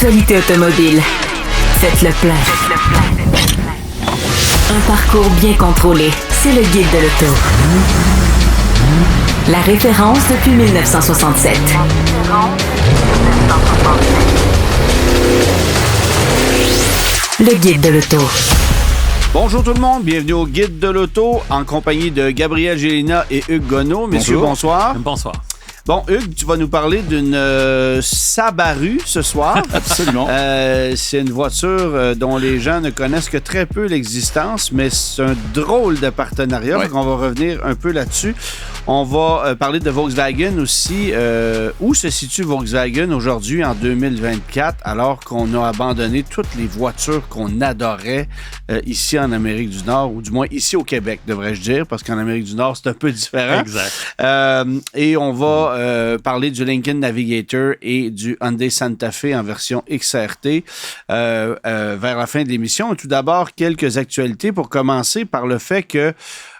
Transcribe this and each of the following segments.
L'actualité automobile. Faites le plein. Un parcours bien contrôlé. C'est le Guide de l'auto. La référence depuis 1967. Le Guide de l'auto. Bonjour tout le monde, bienvenue au Guide de l'auto en compagnie de Gabriel Gélina et Hugues Gonneau. Messieurs, bonsoir. Bonsoir. Bon, Hugues, tu vas nous parler d'une Subaru ce soir. Absolument. C'est une voiture dont les gens ne connaissent que très peu l'existence, mais c'est un drôle de partenariat. Ouais. Donc on va revenir un peu là-dessus. On va parler de Volkswagen aussi. Où se situe Volkswagen aujourd'hui en 2024, alors qu'on a abandonné toutes les voitures qu'on adorait ici en Amérique du Nord, ou du moins ici au Québec, devrais-je dire, parce qu'en Amérique du Nord, c'est un peu différent. Exact. Et on va parler du Lincoln Navigator et du Hyundai Santa Fe en version XRT vers la fin de l'émission. Et tout d'abord, quelques actualités pour commencer par le fait que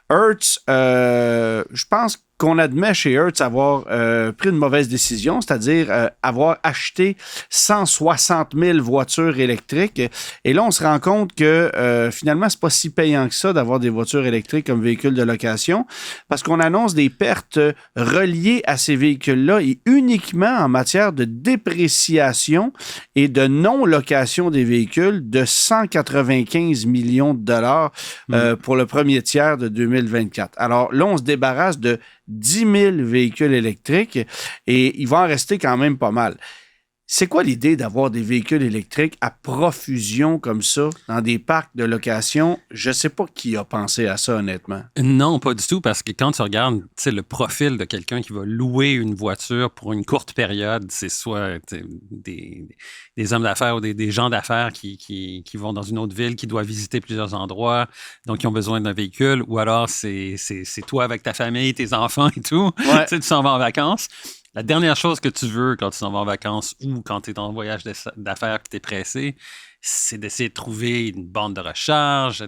Hertz, je pense qu'on admet chez Hertz avoir pris une mauvaise décision, c'est-à-dire avoir acheté 160 000 voitures électriques. Et là, on se rend compte que finalement, c'est pas si payant que ça d'avoir des voitures électriques comme véhicules de location, parce qu'on annonce des pertes reliées à ces véhicules-là et uniquement en matière de dépréciation et de non-location des véhicules de 195 millions de dollars pour le premier tiers de 2024. Alors là, on se débarrasse de 10 000 véhicules électriques et il va en rester quand même pas mal. C'est quoi l'idée d'avoir des véhicules électriques à profusion comme ça dans des parcs de location? Je ne sais pas qui a pensé à ça, honnêtement. Non, pas du tout, parce que quand tu regardes le profil de quelqu'un qui va louer une voiture pour une courte période, c'est soit des hommes d'affaires ou des gens d'affaires qui vont dans une autre ville, qui doivent visiter plusieurs endroits, donc qui ont besoin d'un véhicule, ou alors c'est toi avec ta famille, tes enfants et tout, Ouais. tu s'en vas en vacances. La dernière chose que tu veux quand tu t'en vas en vacances ou quand tu es en voyage d'affaires et que tu es pressé, c'est d'essayer de trouver une borne de recharge,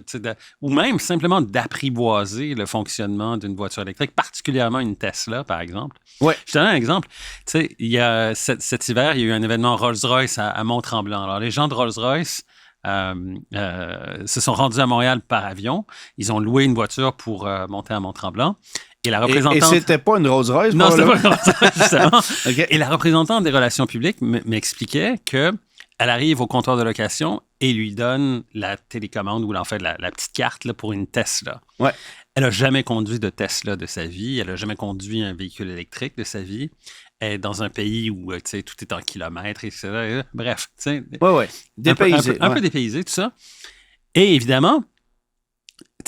ou même simplement d'apprivoiser le fonctionnement d'une voiture électrique, particulièrement une Tesla, par exemple. Ouais. Je te donne un exemple. Tu sais, il y a cet hiver, il y a eu un événement Rolls-Royce à Mont-Tremblant. Alors, les gens de Rolls-Royce se sont rendus à Montréal par avion. Ils ont loué une voiture pour monter à Mont-Tremblant. Et la représentante... Et c'était pas une Rolls-Royce? Non, c'était pas une Rolls-Royce, justement. Okay. Et la représentante des relations publiques m'expliquait qu'elle arrive au comptoir de location et lui donne la télécommande ou en fait la petite carte là, pour une Tesla. Ouais. Elle n'a jamais conduit de Tesla de sa vie. Elle n'a jamais conduit un véhicule électrique de sa vie. Elle est dans un pays où tout est en kilomètres, etc. Bref, Ouais. Dépaysé. Un peu dépaysé, tout ça. Et évidemment,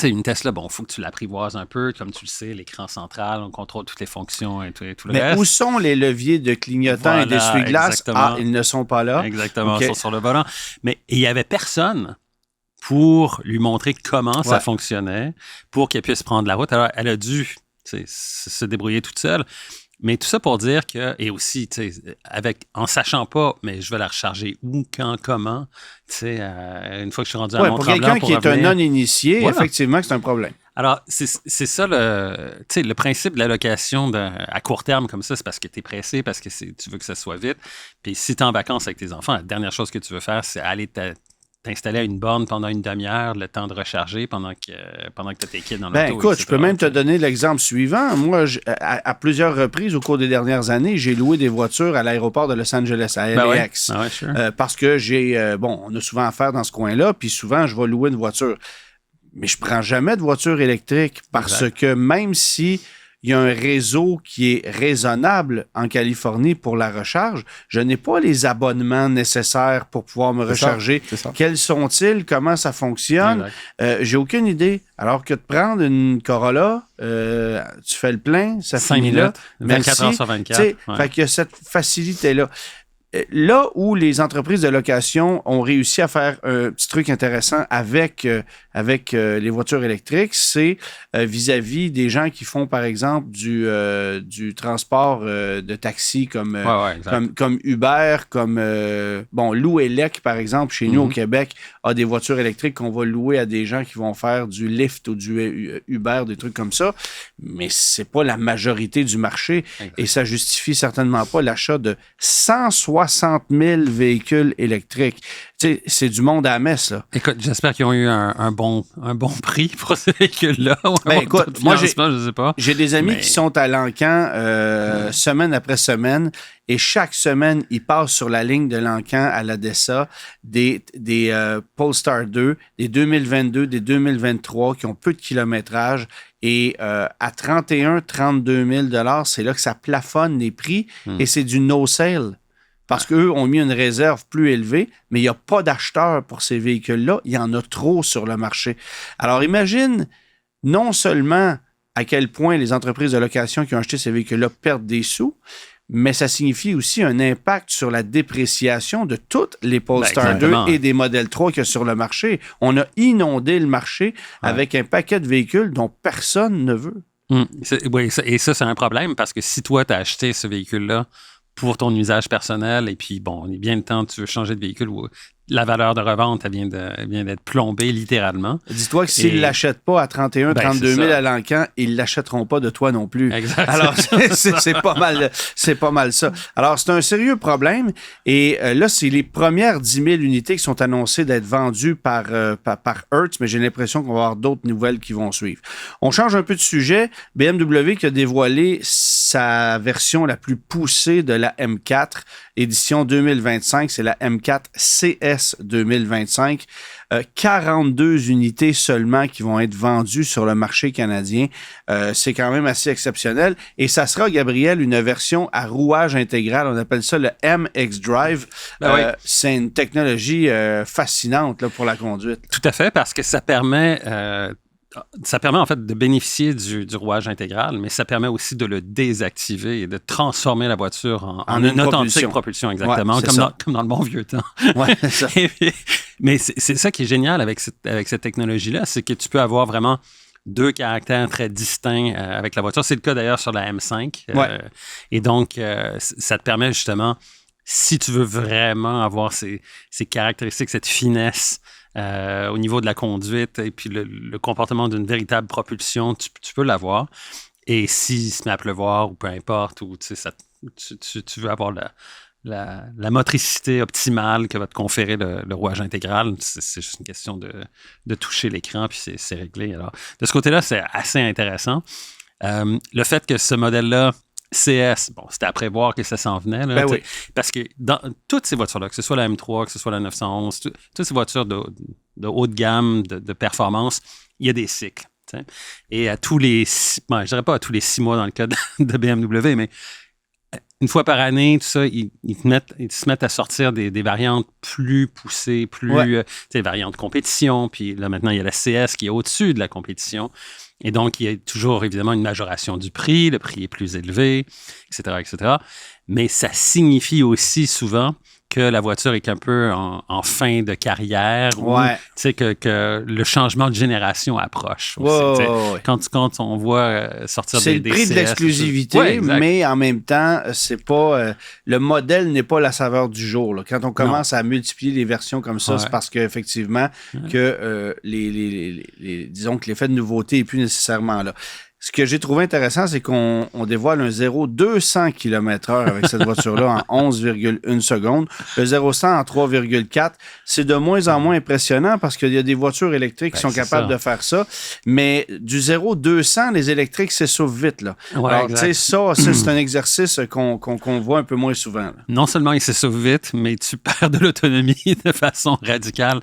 une Tesla, bon, il faut que tu l'apprivoises un peu. Comme tu le sais, l'écran central, on contrôle toutes les fonctions et tout le Mais reste. où sont les leviers de clignotant et d'essuie-glace? Ah, ils ne sont pas là. Exactement, Okay. ils sont sur le volant. Mais il n'y avait personne pour lui montrer comment ça fonctionnait, pour qu'elle puisse prendre la route. Alors, elle a dû se débrouiller toute seule. Mais tout ça pour dire que, et aussi, en sachant pas, mais je vais la recharger où, quand, comment, une fois que je suis rendu à Mont-Tremblant pour quelqu'un qui est un non-initié, voilà. Effectivement, c'est un problème. Alors, c'est ça le principe de la location à court terme comme ça, c'est parce que tu es pressé, parce que tu veux que ça soit vite. Puis si tu es en vacances avec tes enfants, la dernière chose que tu veux faire, c'est aller t'installer à une borne pendant une demi-heure, le temps de recharger pendant que tu as tes kids dans l'auto. Écoute, etc. je peux même te donner l'exemple suivant. Moi, à plusieurs reprises au cours des dernières années, j'ai loué des voitures à l'aéroport de Los Angeles, à LAX. Ben ouais, sure. Parce que on a souvent affaire dans ce coin-là, puis souvent, je vais louer une voiture. Mais je prends jamais de voiture électrique parce Exact. que même si il y a un réseau qui est raisonnable en Californie pour la recharge, je n'ai pas les abonnements nécessaires pour pouvoir me recharger. C'est ça. Quels sont-ils? Comment ça fonctionne? J'ai aucune idée. Alors que de prendre une Corolla, tu fais le plein, ça 5 finit minutes, là. 24 heures sur 24. Fait qu'il y a cette facilité-là. Là où les entreprises de location ont réussi à faire un petit truc intéressant avec les voitures électriques, c'est vis-à-vis des gens qui font, par exemple, du transport de taxi comme Uber, comme Louelec, par exemple, chez nous au Québec, a des voitures électriques qu'on va louer à des gens qui vont faire du Lyft ou du Uber, des trucs comme ça. Mais c'est pas la majorité du marché et ça justifie certainement pas l'achat de 160 60 000 véhicules électriques. Tu sais, c'est du monde à la messe, là. Écoute, j'espère qu'ils ont eu un bon prix pour ces véhicules-là. Ben, écoute, moi, je sais pas. J'ai des amis qui sont à Lancan semaine après semaine et chaque semaine, ils passent sur la ligne de Lancan à l'Adessa des Polestar 2, des 2022, des 2023 qui ont peu de kilométrage et à 31 32 000 $, c'est là que ça plafonne les prix et c'est du no-sale. Parce qu'eux ont mis une réserve plus élevée, mais il n'y a pas d'acheteurs pour ces véhicules-là. Il y en a trop sur le marché. Alors, imagine non seulement à quel point les entreprises de location qui ont acheté ces véhicules-là perdent des sous, mais ça signifie aussi un impact sur la dépréciation de toutes les Polestar 2 et des Model 3 qu'il y a sur le marché. On a inondé le marché avec un paquet de véhicules dont personne ne veut. Oui, et ça, c'est un problème parce que si toi, tu as acheté ce véhicule-là pour ton usage personnel, et puis, bon, il est bien le temps, tu veux changer de véhicule, où la valeur de revente, elle vient d'être plombée, littéralement. Dis-toi que s'ils ne l'achètent pas à 31 32 000 à l'encan, ils ne l'achèteront pas de toi non plus. Exactement. Alors, c'est pas mal ça. Alors, c'est un sérieux problème. Et là, c'est les premières 10 000 unités qui sont annoncées d'être vendues par Hertz, mais j'ai l'impression qu'on va avoir d'autres nouvelles qui vont suivre. On change un peu de sujet. BMW qui a dévoilé sa version la plus poussée de la M4, édition 2025, c'est la M4 CS 2025. 42 unités seulement qui vont être vendues sur le marché canadien. C'est quand même assez exceptionnel. Et ça sera, Gabriel, une version à rouage intégral. On appelle ça le MX Drive. C'est une technologie fascinante là, pour la conduite. Tout à fait, parce que ça permet en fait de bénéficier du rouage intégral, mais ça permet aussi de le désactiver et de transformer la voiture en une authentique propulsion, exactement, comme dans le bon vieux temps. Ouais, c'est ça. Mais c'est ça qui est génial avec cette technologie-là, c'est que tu peux avoir vraiment deux caractères très distincts avec la voiture. C'est le cas d'ailleurs sur la M5. Et donc, ça te permet justement, si tu veux vraiment avoir ces caractéristiques, cette finesse, au niveau de la conduite et puis le comportement d'une véritable propulsion, tu peux l'avoir. Et s'il se met à pleuvoir ou peu importe, ou tu veux avoir la motricité optimale que va te conférer le rouage intégral, c'est juste une question de toucher l'écran, puis c'est réglé. Alors, de ce côté-là, c'est assez intéressant. Le fait que ce modèle-là, CS, bon, c'était à prévoir que ça s'en venait. Là, oui. Parce que dans toutes ces voitures-là, que ce soit la M3, que ce soit la 911, toutes ces voitures de haut de gamme, de performance, il y a des cycles. T'sais. Et à tous les je dirais pas à tous les 6 mois dans le cas de BMW, mais une fois par année, tout ça, ils se mettent à sortir des variantes plus poussées, variantes compétition. Puis là, maintenant, il y a la CS qui est au-dessus de la compétition. Et donc, il y a toujours, évidemment, une majoration du prix. Le prix est plus élevé, etc., etc. Mais ça signifie aussi souvent que la voiture est un peu en fin de carrière ou que le changement de génération approche. Aussi, quand on voit sortir des CS... C'est le prix de l'exclusivité, mais en même temps, c'est pas le modèle n'est pas la saveur du jour. Là. Quand on commence à multiplier les versions comme ça, c'est parce qu'effectivement, que disons que l'effet de nouveauté n'est plus nécessairement là. Ce que j'ai trouvé intéressant, c'est qu'on dévoile un 0-200 km/h avec cette voiture-là en 11,1 secondes. Le 0-100 en 3,4. C'est de moins en moins impressionnant parce qu'il y a des voitures électriques qui sont capables de faire ça. Mais du 0-200, les électriques s'essoufflent vite. Là. Alors, tu sais, ça, c'est un exercice qu'on voit un peu moins souvent. Là. Non seulement il s'essouffle vite, mais tu perds de l'autonomie de façon radicale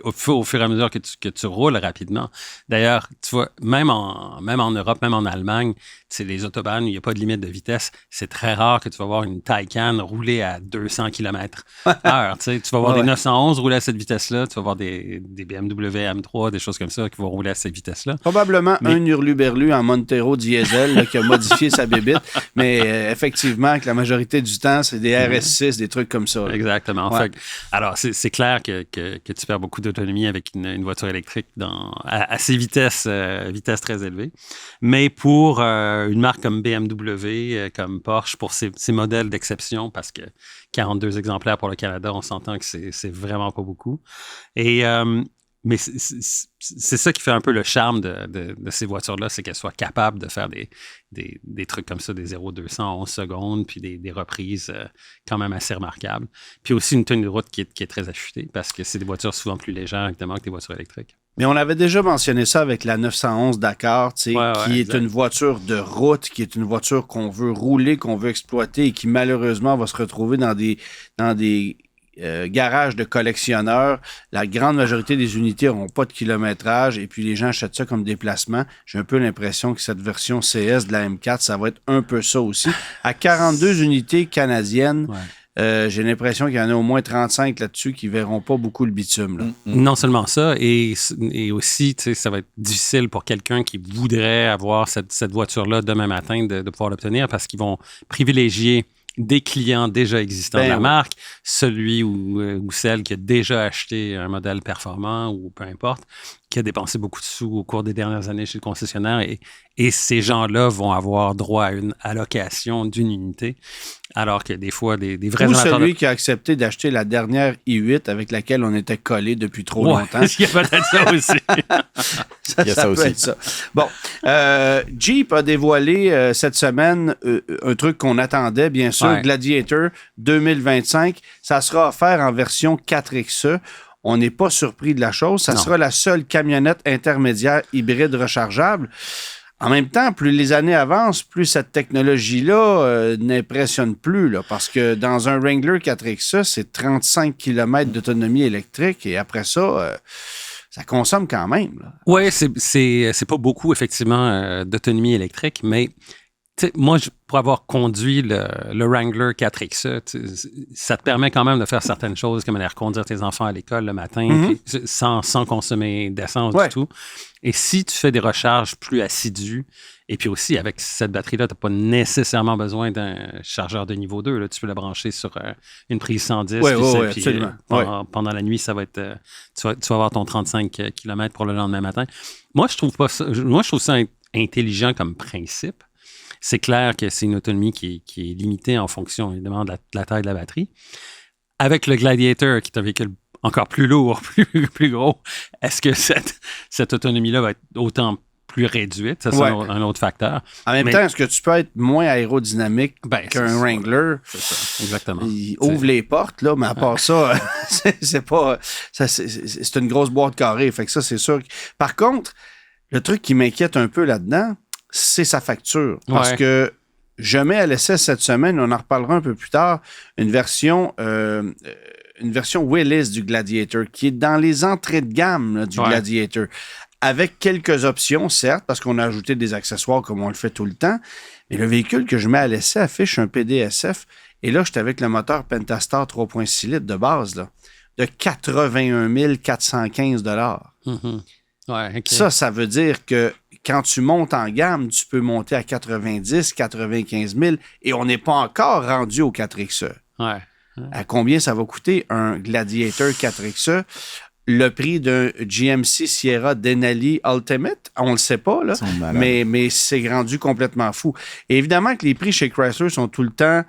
au fur et à mesure que tu roules rapidement. D'ailleurs, tu vois, même en Europe, même en Allemagne, les autobahns, il n'y a pas de limite de vitesse. C'est très rare que tu vas voir une Taycan rouler à 200 km/h. Tu vas voir des 911 rouler à cette vitesse-là. Tu vas voir des BMW M3, des choses comme ça qui vont rouler à cette vitesse-là. Probablement un hurluberlu en Montero diesel là, qui a modifié sa bébite. Mais effectivement, que la majorité du temps, c'est des RS6, des trucs comme ça. Là. Exactement. Ouais. Alors, c'est clair que tu perds beaucoup d'autonomie avec une voiture électrique à ces vitesses très élevées. Mais pour une marque comme BMW, comme Porsche, pour ces modèles d'exception, parce que 42 exemplaires pour le Canada, on s'entend que c'est vraiment pas beaucoup. Et Mais c'est ça qui fait un peu le charme de ces voitures-là, c'est qu'elles soient capables de faire des trucs comme ça, des 0-200 en 11 secondes, puis des reprises quand même assez remarquables. Puis aussi une tenue de route qui est très affûtée, parce que c'est des voitures souvent plus légères, évidemment, que des voitures électriques. Mais on avait déjà mentionné ça avec la 911 Dakar, qui est exact. une voiture de route, qui est une voiture qu'on veut rouler, qu'on veut exploiter et qui malheureusement va se retrouver dans des garages de collectionneurs. La grande majorité des unités n'auront pas de kilométrage et puis les gens achètent ça comme déplacement. J'ai un peu l'impression que cette version CS de la M4, ça va être un peu ça aussi. À 42 unités canadiennes, j'ai l'impression qu'il y en a au moins 35 là-dessus qui ne verront pas beaucoup le bitume. Là. Non seulement ça, et aussi, ça va être difficile pour quelqu'un qui voudrait avoir cette voiture-là demain matin de pouvoir l'obtenir parce qu'ils vont privilégier des clients déjà existants de la marque, celui ou celle qui a déjà acheté un modèle performant ou peu importe, qui a dépensé beaucoup de sous au cours des dernières années chez le concessionnaire et ces gens-là vont avoir droit à une allocation d'une unité, alors que des fois, des vrais amateurs... Ou celui qui a accepté d'acheter la dernière i8 avec laquelle on était collé depuis trop longtemps. Il y a peut-être ça aussi. Il y a ça aussi. Ça. Bon, Jeep a dévoilé cette semaine un truc qu'on attendait, bien sûr, Gladiator 2025. Ça sera offert en version 4XE. On n'est pas surpris de la chose. Ça sera la seule camionnette intermédiaire hybride rechargeable. En même temps, plus les années avancent, plus cette technologie-là n'impressionne plus. Là, parce que dans un Wrangler 4XE, c'est 35 km d'autonomie électrique et après ça... ça consomme quand même. Oui, c'est pas beaucoup, effectivement, d'autonomie électrique, mais moi, pour avoir conduit le Wrangler 4XE, ça te permet quand même de faire certaines choses, comme aller reconduire tes enfants à l'école le matin, puis, sans consommer d'essence du tout. Et si tu fais des recharges plus assidues, et puis aussi, avec cette batterie-là, tu n'as pas nécessairement besoin d'un chargeur de niveau 2. Là. Tu peux la brancher sur une prise 110. Puis pendant la nuit, ça va être... tu vas avoir ton 35 km pour le lendemain matin. Moi, je trouve ça intelligent comme principe. C'est clair que c'est une autonomie qui est limitée en fonction, évidemment, de la taille de la batterie. Avec le Gladiator, qui est un véhicule encore plus lourd, plus gros, est-ce que cette autonomie-là va être autant plus réduite? Ça, c'est un autre facteur. En même temps, est-ce que tu peux être moins aérodynamique qu'un Wrangler? C'est ça, exactement. Il ouvre les portes, là, mais à part ça, c'est pas... c'est une grosse boîte carrée. Fait que ça, c'est sûr. Par contre, le truc qui m'inquiète un peu là-dedans, c'est sa facture. Parce que je mets à l'essai cette semaine, on en reparlera un peu plus tard, une version Willys du Gladiator qui est dans les entrées de gamme là, du Gladiator. Avec quelques options, certes, parce qu'on a ajouté des accessoires comme on le fait tout le temps. Mais le véhicule que je mets à l'essai affiche un PDSF. Et là, j'étais avec le moteur Pentastar 3.6 litres de base, là, de 81 415 $. Ça veut dire que quand tu montes en gamme, tu peux monter à 90, 95 000 et on n'est pas encore rendu au 4XE. À combien ça va coûter un Gladiator 4XE? Le prix d'un GMC Sierra Denali Ultimate, on ne le sait pas, là, mais c'est rendu complètement fou. Et évidemment que les prix chez Chrysler sont tout le temps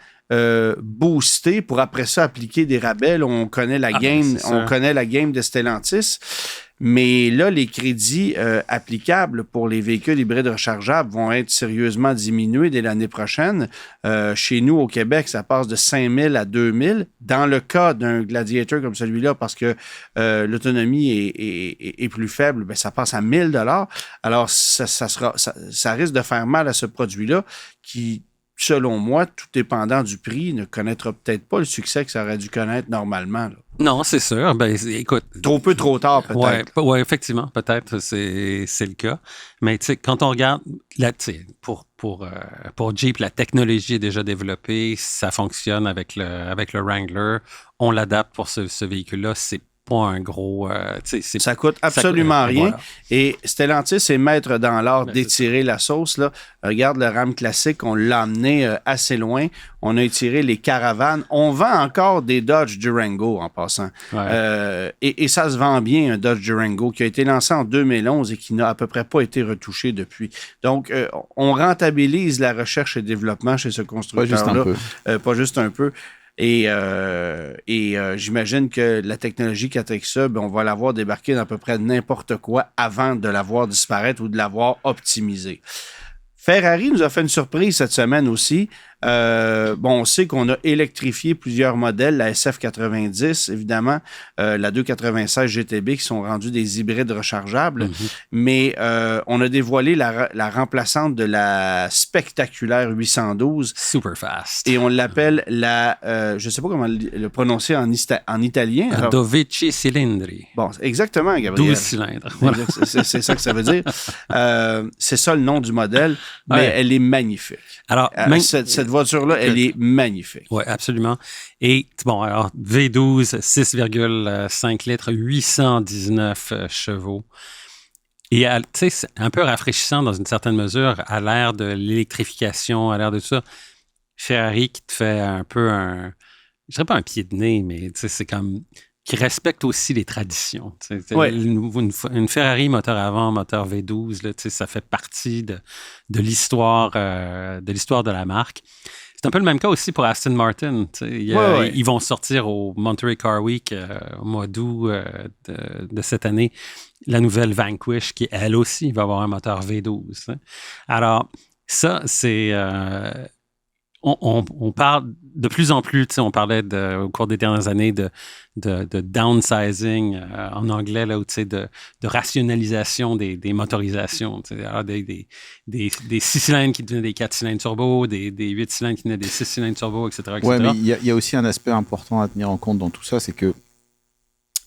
boostés pour après ça appliquer des rabais. Là, on connaît la game, connaît la game de Stellantis. Mais là, les crédits applicables pour les véhicules hybrides rechargeables vont être sérieusement diminués dès l'année prochaine. Chez nous, au Québec, ça passe de 5 000 à 2 000. Dans le cas d'un Gladiator comme celui-là, parce que l'autonomie est plus faible, ça passe à 1 000 $. Alors, ça risque de faire mal à ce produit-là qui, selon moi, tout dépendant du prix, ne connaîtra peut-être pas le succès que ça aurait dû connaître normalement. Là. Non, c'est sûr. Écoute... Trop peu, trop tard, peut-être. Oui, effectivement, peut-être, c'est le cas. Mais tu sais, quand on regarde, là, pour Jeep, la technologie est déjà développée, ça fonctionne avec le Wrangler, on l'adapte pour ce véhicule-là, c'est pas un gros... ça coûte absolument rien. Voilà. Et Stellantis est maître dans l'art d'étirer la sauce. Là. Regarde le Ram classique, on l'a amené assez loin. On a étiré les caravanes. On vend encore des Dodge Durango en passant. Et ça se vend bien, un Dodge Durango qui a été lancé en 2011 et qui n'a à peu près pas été retouché depuis. Donc, on rentabilise la recherche et développement chez ce constructeur-là. Pas juste un peu. Et j'imagine que la technologie qui attaque ça, on va l'avoir débarqué dans à peu près n'importe quoi avant de l'avoir disparaître ou de l'avoir optimisé. Ferrari nous a fait une surprise cette semaine aussi. On sait qu'on a électrifié plusieurs modèles, la SF90, évidemment, la 296 GTB qui sont rendus des hybrides rechargeables, mais on a dévoilé la remplaçante de la spectaculaire 812. Super fast. Et on l'appelle je ne sais pas comment le prononcer en italien. Alors, 12 cilindri. Bon, exactement, Gabriel. 12 cylindres. Voilà. C'est ça que ça veut dire. C'est ça le nom du modèle, mais elle est magnifique. Alors, cette voiture-là, elle est magnifique. Oui, absolument. Et bon, alors V12, 6,5 litres, 819 chevaux. Et tu sais, c'est un peu rafraîchissant dans une certaine mesure à l'ère de l'électrification, à l'ère de tout ça. Ferrari qui te fait un peu je dirais pas un pied de nez, mais tu sais, c'est comme qui respecte aussi les traditions. Ouais. Une Ferrari moteur avant, moteur V12, là, ça fait partie de l'histoire de la marque. C'est un peu le même cas aussi pour Aston Martin. Ils vont sortir au Monterey Car Week au mois d'août de cette année la nouvelle Vanquish qui, elle aussi, va avoir un moteur V12. Alors, ça, c'est... On parle de plus en plus, on parlait au cours des dernières années de downsizing en anglais, là, de rationalisation des motorisations. Alors des 6 cylindres qui devenaient des 4 cylindres turbo, des 8 cylindres qui devenaient des 6 cylindres turbo, etc. Oui, mais il y a aussi un aspect important à tenir en compte dans tout ça, c'est que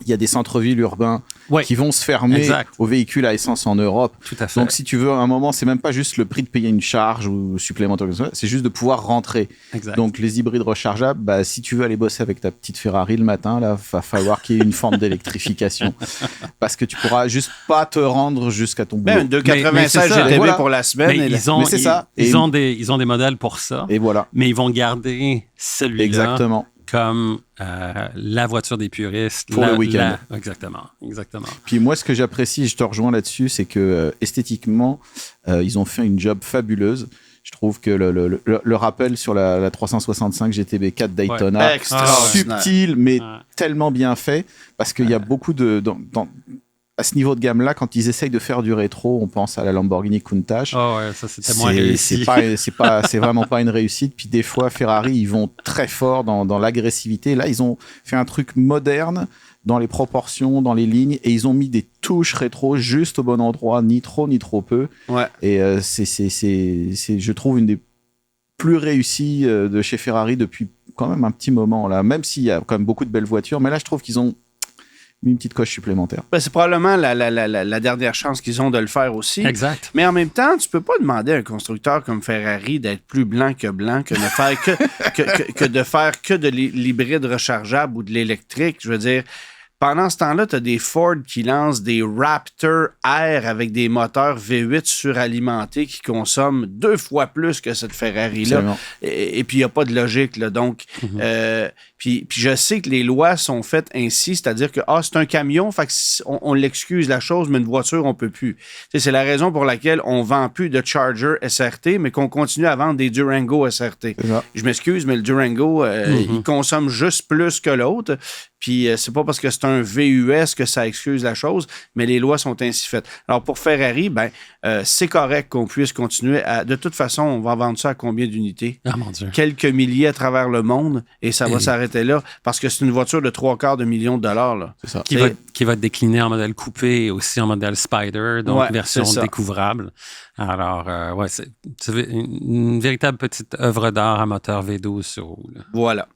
il y a des centres-villes urbains qui vont se fermer aux véhicules à essence en Europe. Tout à fait. Donc, si tu veux, à un moment, c'est même pas juste le prix de payer une charge ou supplémentaire, c'est juste de pouvoir rentrer. Exact. Donc, les hybrides rechargeables, si tu veux aller bosser avec ta petite Ferrari le matin, là, va falloir qu'il y ait une forme d'électrification. Parce que tu pourras juste pas te rendre jusqu'à ton boulot. Une 296 GTB pour la semaine. Ils ont des modèles pour ça. Et voilà. Mais ils vont garder celui-là. Exactement. Comme la voiture des puristes. Pour le week-end. Exactement. Puis moi, ce que j'apprécie, je te rejoins là-dessus, c'est que esthétiquement, ils ont fait une job fabuleuse. Je trouve que le rappel sur la 365 GTB4 Daytona, subtil, mais tellement bien fait, parce qu'il y a beaucoup à ce niveau de gamme-là, quand ils essayent de faire du rétro, on pense à la Lamborghini Countach. Oh ouais, ça c'était moins réussi. C'est vraiment pas une réussite. Puis des fois, Ferrari, ils vont très fort dans l'agressivité. Là, ils ont fait un truc moderne dans les proportions, dans les lignes, et ils ont mis des touches rétro juste au bon endroit, ni trop ni trop peu. Ouais. Et c'est, je trouve, une des plus réussies de chez Ferrari depuis quand même un petit moment là. Même s'il y a quand même beaucoup de belles voitures, mais là, je trouve qu'ils ont une petite coche supplémentaire. C'est probablement la dernière chance qu'ils ont de le faire aussi. Exact. Mais en même temps, tu peux pas demander à un constructeur comme Ferrari d'être plus blanc, que de faire de faire que de l'hybride rechargeable ou de l'électrique. Je veux dire, pendant ce temps-là, tu as des Ford qui lancent des Raptor Air avec des moteurs V8 suralimentés qui consomment 2 fois plus que cette Ferrari-là. Et puis, il n'y a pas de logique, là. Donc, puis je sais que les lois sont faites ainsi, c'est-à-dire que c'est un camion, fait que on l'excuse la chose, mais une voiture, on peut plus. C'est la raison pour laquelle on vend plus de Charger SRT, mais qu'on continue à vendre des Durango SRT. Je m'excuse, mais le Durango, il consomme juste plus que l'autre. Puis c'est pas parce que c'est un VUS que ça excuse la chose, mais les lois sont ainsi faites. Alors pour Ferrari, c'est correct qu'on puisse continuer à... De toute façon, on va vendre ça à combien d'unités? Ah mon Dieu. Quelques milliers à travers le monde, et ça va s'arrêter là, parce que c'est une voiture de $750 000 là. C'est ça. Qui va être déclinée en modèle coupé et aussi en modèle Spider, donc version découvrable. Alors, c'est une véritable petite œuvre d'art à moteur V12 sur roue. Voilà.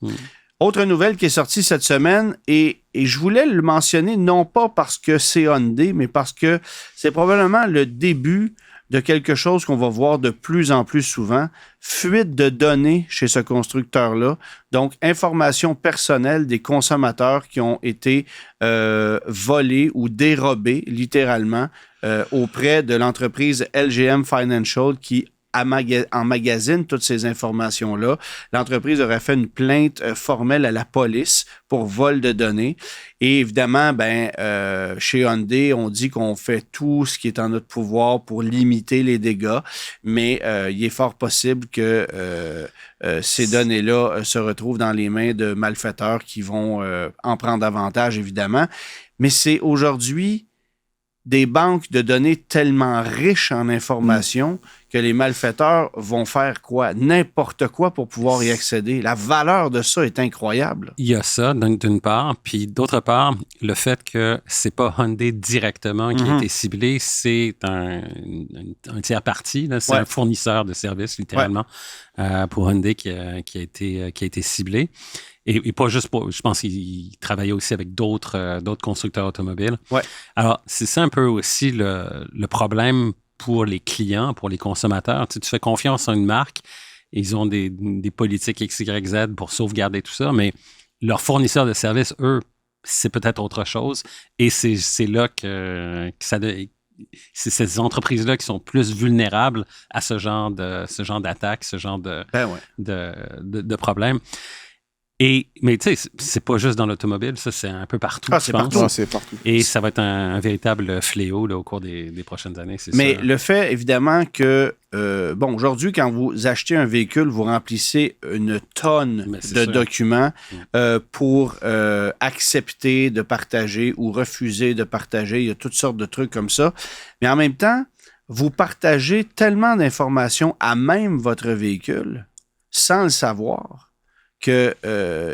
Autre nouvelle qui est sortie cette semaine, et je voulais le mentionner non pas parce que c'est Hyundai, mais parce que c'est probablement le début de quelque chose qu'on va voir de plus en plus souvent, fuite de données chez ce constructeur-là, donc informations personnelles des consommateurs qui ont été volées ou dérobées littéralement auprès de l'entreprise LGM Financial qui emmagasine toutes ces informations-là. L'entreprise aurait fait une plainte formelle à la police pour vol de données. Et évidemment, chez Hyundai, on dit qu'on fait tout ce qui est en notre pouvoir pour limiter les dégâts, mais il est fort possible que ces données-là se retrouvent dans les mains de malfaiteurs qui vont en prendre avantage, évidemment. Mais c'est aujourd'hui des banques de données tellement riches en informations que les malfaiteurs vont faire quoi? N'importe quoi pour pouvoir y accéder. La valeur de ça est incroyable. Il y a ça, donc d'une part. Puis d'autre part, le fait que c'est pas Hyundai directement qui a été ciblé, c'est un tiers parti. Là. C'est un fournisseur de services, littéralement, pour Hyundai qui a été ciblé. Et pas juste pour... Je pense qu'il travaillait aussi avec d'autres constructeurs automobiles. Ouais. Alors, c'est ça un peu aussi le problème pour les clients, pour les consommateurs. Tu fais confiance en une marque, et ils ont des politiques XYZ pour sauvegarder tout ça, mais leurs fournisseurs de services, eux, c'est peut-être autre chose. Et c'est là que ça... C'est ces entreprises-là qui sont plus vulnérables à ce genre d'attaque, ce genre de problème. Mais tu sais, c'est pas juste dans l'automobile, ça, c'est un peu partout. C'est partout. C'est partout. Et ça va être un véritable fléau là, au cours des prochaines années, c'est Mais ça. le fait, évidemment, que, aujourd'hui, quand vous achetez un véhicule, vous remplissez une tonne de documents pour accepter de partager ou refuser de partager. Il y a toutes sortes de trucs comme ça. Mais en même temps, vous partagez tellement d'informations à même votre véhicule sans le savoir qu'il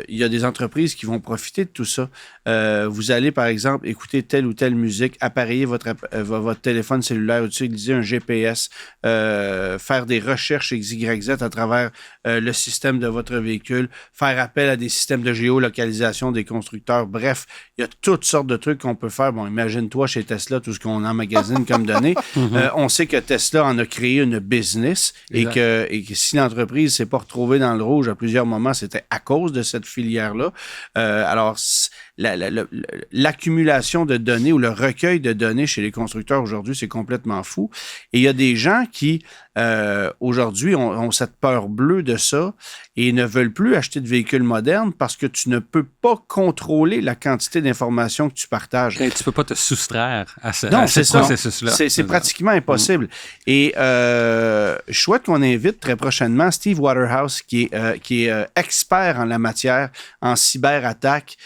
y a des entreprises qui vont profiter de tout ça. Vous allez, par exemple, écouter telle ou telle musique, appareiller votre téléphone cellulaire, utiliser un GPS, faire des recherches XYZ à travers le système de votre véhicule, faire appel à des systèmes de géolocalisation des constructeurs. Bref, il y a toutes sortes de trucs qu'on peut faire. Bon, imagine-toi chez Tesla, tout ce qu'on emmagasine comme données. On sait que Tesla en a créé une business et que si l'entreprise ne s'est pas retrouvée dans le rouge à plusieurs moments, c'était à cause de cette filière-là. Alors, l'accumulation de données ou le recueil de données chez les constructeurs aujourd'hui, c'est complètement fou. Et il y a des gens qui, aujourd'hui, ont cette peur bleue de ça et ne veulent plus acheter de véhicules modernes parce que tu ne peux pas contrôler la quantité d'informations que tu partages. Et tu ne peux pas te soustraire à ce processus-là. C'est pratiquement impossible. Et je souhaite qu'on invite très prochainement Steve Waterhouse, qui est expert en la matière, en cyberattaque,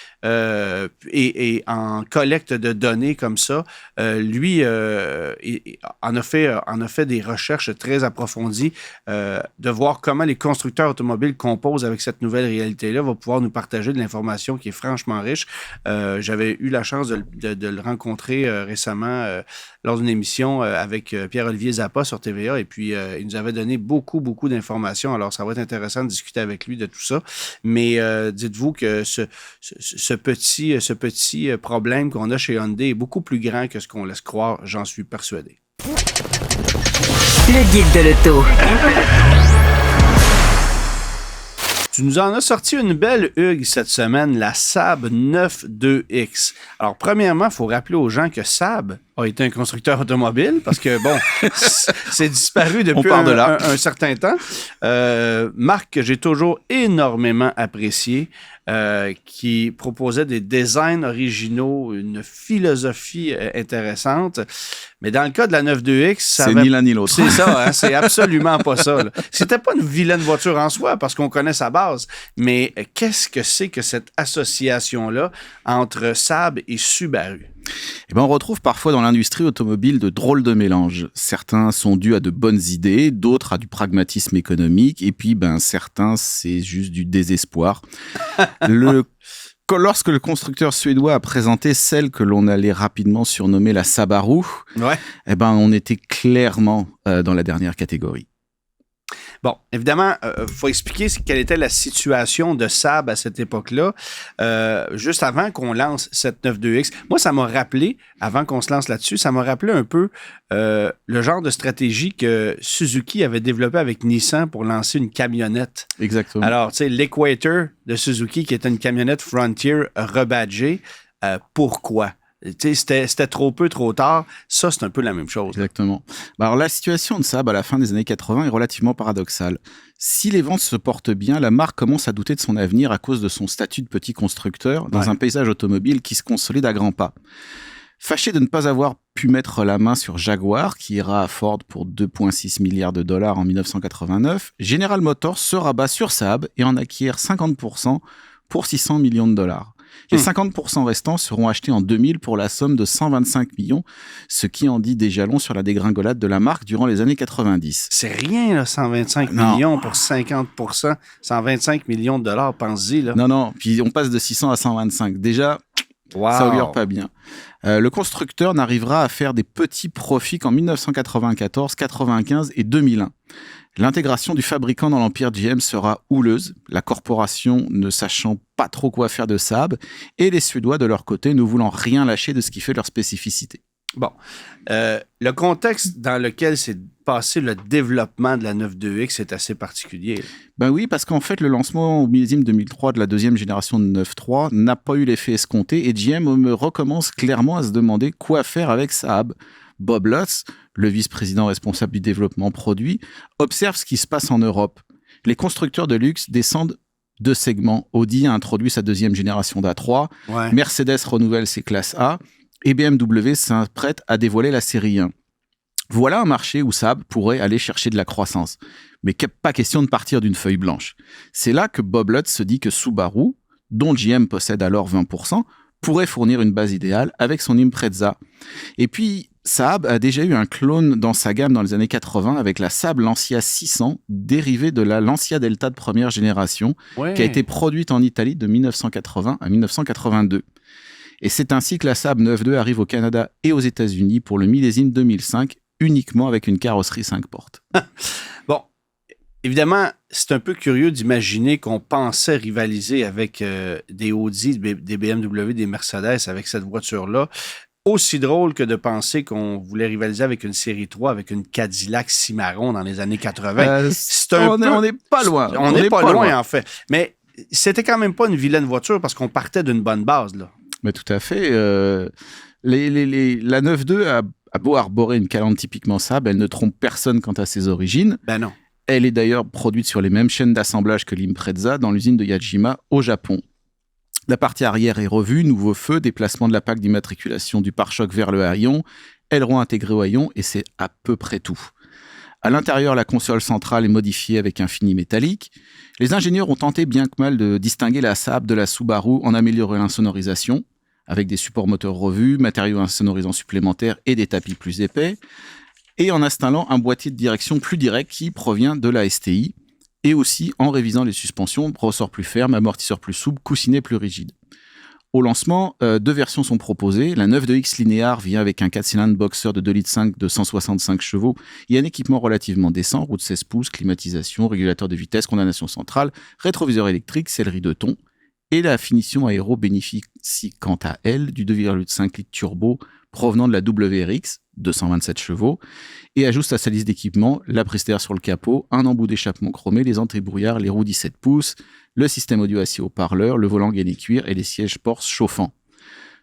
et en collecte de données comme ça. Lui en a fait des recherches très approfondies de voir comment les constructeurs automobiles composent avec cette nouvelle réalité-là. Va pouvoir nous partager de l'information qui est franchement riche. J'avais eu la chance de le rencontrer récemment lors d'une émission avec Pierre-Olivier Zappa sur TVA, et puis il nous avait donné beaucoup d'informations. Alors, ça va être intéressant de discuter avec lui de tout ça. Mais dites-vous que ce petit problème qu'on a chez Hyundai est beaucoup plus grand que ce qu'on laisse croire, j'en suis persuadé. Le guide de l'auto. Tu nous en as sorti une belle, Hugues, cette semaine, la Saab 9-2X. Alors, premièrement, il faut rappeler aux gens que Saab a été un constructeur automobile parce que, bon, c'est disparu depuis un certain temps. Marque que j'ai toujours énormément appréciée, qui proposait des designs originaux, une philosophie intéressante. Mais dans le cas de la 9-2X, c'est ni l'un ni l'autre. C'est ça, hein, c'est absolument pas ça. Là. C'était pas une vilaine voiture en soi parce qu'on connaît sa base. Mais qu'est-ce que c'est que cette association-là entre Saab et Subaru? Eh ben, on retrouve parfois dans l'industrie automobile de drôles de mélanges. Certains sont dus à de bonnes idées, d'autres à du pragmatisme économique, et puis certains, c'est juste du désespoir. Lorsque le constructeur suédois a présenté celle que l'on allait rapidement surnommer la Subaru, eh ben, on était clairement dans la dernière catégorie. Bon, évidemment, il faut expliquer quelle était la situation de Saab à cette époque-là, juste avant qu'on lance cette 9-2X. Moi, ça m'a rappelé, avant qu'on se lance là-dessus, ça m'a rappelé un peu le genre de stratégie que Suzuki avait développé avec Nissan pour lancer une camionnette. Exactement. Alors, tu sais, l'Equator de Suzuki, qui est une camionnette Frontier rebadgée, pourquoi? C'était trop peu, trop tard. Ça, c'est un peu la même chose. Exactement. Alors, la situation de Saab à la fin des années 80 est relativement paradoxale. Si les ventes se portent bien, la marque commence à douter de son avenir à cause de son statut de petit constructeur dans un paysage automobile qui se consolide à grands pas. Fâché de ne pas avoir pu mettre la main sur Jaguar, qui ira à Ford pour 2,6 milliards de dollars en 1989, General Motors se rabat sur Saab et en acquiert 50% pour 600 millions de dollars. Les 50% restants seront achetés en 2000 pour la somme de 125 millions, ce qui en dit déjà long sur la dégringolade de la marque durant les années 90. C'est rien, là, 125 millions pour 50%. 125 millions de dollars, pense-y. Là. Non, puis on passe de 600 à 125. Déjà, ça augure pas bien. Le constructeur n'arrivera à faire des petits profits qu'en 1994, 95 et 2001. L'intégration du fabricant dans l'empire GM sera houleuse, la corporation ne sachant pas trop quoi faire de Saab, et les Suédois de leur côté ne voulant rien lâcher de ce qui fait leur spécificité. Bon, le contexte dans lequel s'est passé le développement de la 9.2X est assez particulier. Ben oui, parce qu'en fait, le lancement au millésime 2003 de la deuxième génération de 9.3 n'a pas eu l'effet escompté, et GM recommence clairement à se demander quoi faire avec Saab. Bob Lutz, le vice-président responsable du développement produit, observe ce qui se passe en Europe. Les constructeurs de luxe descendent de segments. Audi a introduit sa deuxième génération d'A3, Mercedes renouvelle ses classes A, et BMW s'apprête à dévoiler la série 1. Voilà un marché où Saab pourrait aller chercher de la croissance. Mais pas question de partir d'une feuille blanche. C'est là que Bob Lutz se dit que Subaru, dont GM possède alors 20%, pourrait fournir une base idéale avec son Impreza. Et puis, Saab a déjà eu un clone dans sa gamme dans les années 80 avec la Saab Lancia 600, dérivée de la Lancia Delta de première génération, qui a été produite en Italie de 1980 à 1982. Et c'est ainsi que la Saab 9.2 arrive au Canada et aux États-Unis pour le millésime 2005, uniquement avec une carrosserie 5 portes. Bon, évidemment, c'est un peu curieux d'imaginer qu'on pensait rivaliser avec des Audi, des BMW, des Mercedes avec cette voiture-là. Aussi drôle que de penser qu'on voulait rivaliser avec une série 3, avec une Cadillac Cimarron dans les années 80. On n'est pas loin. On n'est pas loin, en fait. Mais c'était quand même pas une vilaine voiture parce qu'on partait d'une bonne base, là. Mais tout à fait. La 9.2 a beau arborer une calandre typiquement Saab, elle ne trompe personne quant à ses origines. Ben non. Elle est d'ailleurs produite sur les mêmes chaînes d'assemblage que l'Impreza dans l'usine de Yajima au Japon. La partie arrière est revue, nouveau feu, déplacement de la plaque d'immatriculation du pare-choc vers le haillon, aileron intégré au haillon et c'est à peu près tout. À l'intérieur, la console centrale est modifiée avec un fini métallique. Les ingénieurs ont tenté bien que mal de distinguer la Saab de la Subaru en améliorant l'insonorisation, avec des supports moteurs revus, matériaux insonorisants supplémentaires et des tapis plus épais, et en installant un boîtier de direction plus direct qui provient de la STI, et aussi en révisant les suspensions, ressorts plus fermes, amortisseurs plus souples, coussinets plus rigides. Au lancement, 2 versions sont proposées. La 9.2X linéaire vient avec un 4-cylindres boxer de 2,5 litres de 165 chevaux et un équipement relativement décent, roue de 16 pouces, climatisation, régulateur de vitesse, condamnation centrale, rétroviseur électrique, sellerie de thon. Et la finition aéro bénéficie quant à elle du 2,5 litres turbo provenant de la WRX, 227 chevaux, et ajoute à sa liste d'équipements la prise d'air sur le capot, un embout d'échappement chromé, les anti-brouillards, les roues 17 pouces, le système audio assis haut-parleur, le volant gainé cuir et les sièges Porsche chauffants.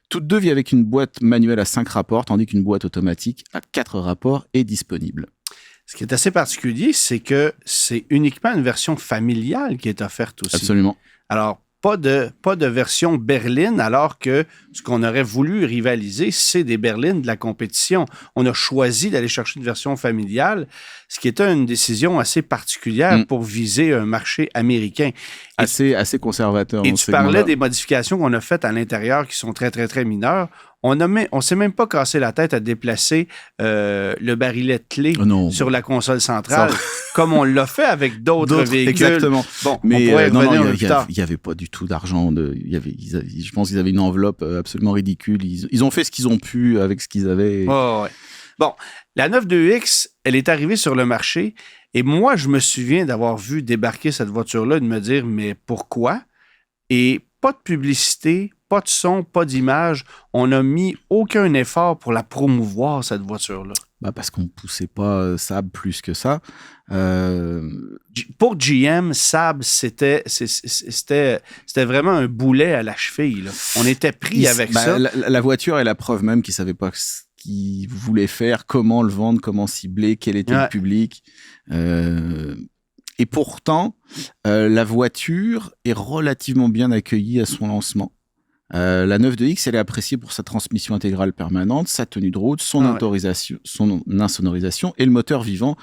Toutes deux vivent avec une boîte manuelle à 5 rapports, tandis qu'une boîte automatique à 4 rapports est disponible. Ce qui est assez particulier, c'est que c'est uniquement une version familiale qui est offerte aussi. Absolument. Alors, pas de version berline, alors que ce qu'on aurait voulu rivaliser, c'est des berlines de la compétition. On a choisi d'aller chercher une version familiale, ce qui était une décision assez particulière pour viser un marché américain. Assez conservateur. Et tu parlais des modifications qu'on a faites à l'intérieur qui sont très, très, très mineures. On ne s'est même pas cassé la tête à déplacer le barillet de clé sur la console centrale, comme on l'a fait avec d'autres véhicules. Exactement. Bon, mais il n'y avait pas du tout d'argent. Je pense qu'ils avaient une enveloppe absolument ridicule. Ils ont fait ce qu'ils ont pu avec ce qu'ils avaient. Oh, ouais. Bon, la 9.2X, elle est arrivée sur le marché et moi, je me souviens d'avoir vu débarquer cette voiture-là et de me dire, mais pourquoi? Et pas de publicité, pas de son, pas d'image. On n'a mis aucun effort pour la promouvoir, cette voiture-là. Parce qu'on ne poussait pas Saab plus que ça. Pour GM, Saab, c'était vraiment un boulet à la cheville, là. On était pris avec ça. La voiture est la preuve même qu'ils ne savaient pas ce qu'ils voulaient faire, comment le vendre, comment cibler, quel était le public. Et pourtant, la voiture est relativement bien accueillie à son lancement. La 9.2X, elle est appréciée pour sa transmission intégrale permanente, sa tenue de route, son insonorisation et le moteur vivant.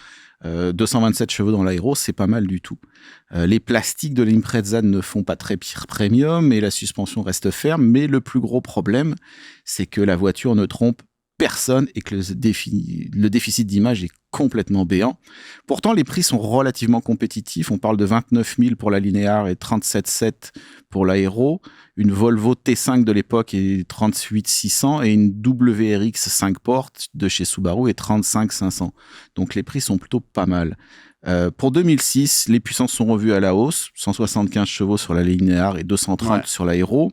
227 chevaux dans l'aéro, c'est pas mal du tout. Les plastiques de l'Impreza ne font pas très premium et la suspension reste ferme, mais le plus gros problème, c'est que la voiture ne trompe personne et que le déficit d'image est complètement béant. Pourtant, les prix sont relativement compétitifs. On parle de 29 000 pour la linéaire et 37 700 pour l'aéro. Une Volvo T5 de l'époque est 38 600 et une WRX 5 portes de chez Subaru est 35 500. Donc les prix sont plutôt pas mal. Pour 2006, les puissances sont revues à la hausse, 175 chevaux sur la linéaire et 230 sur l'aéro.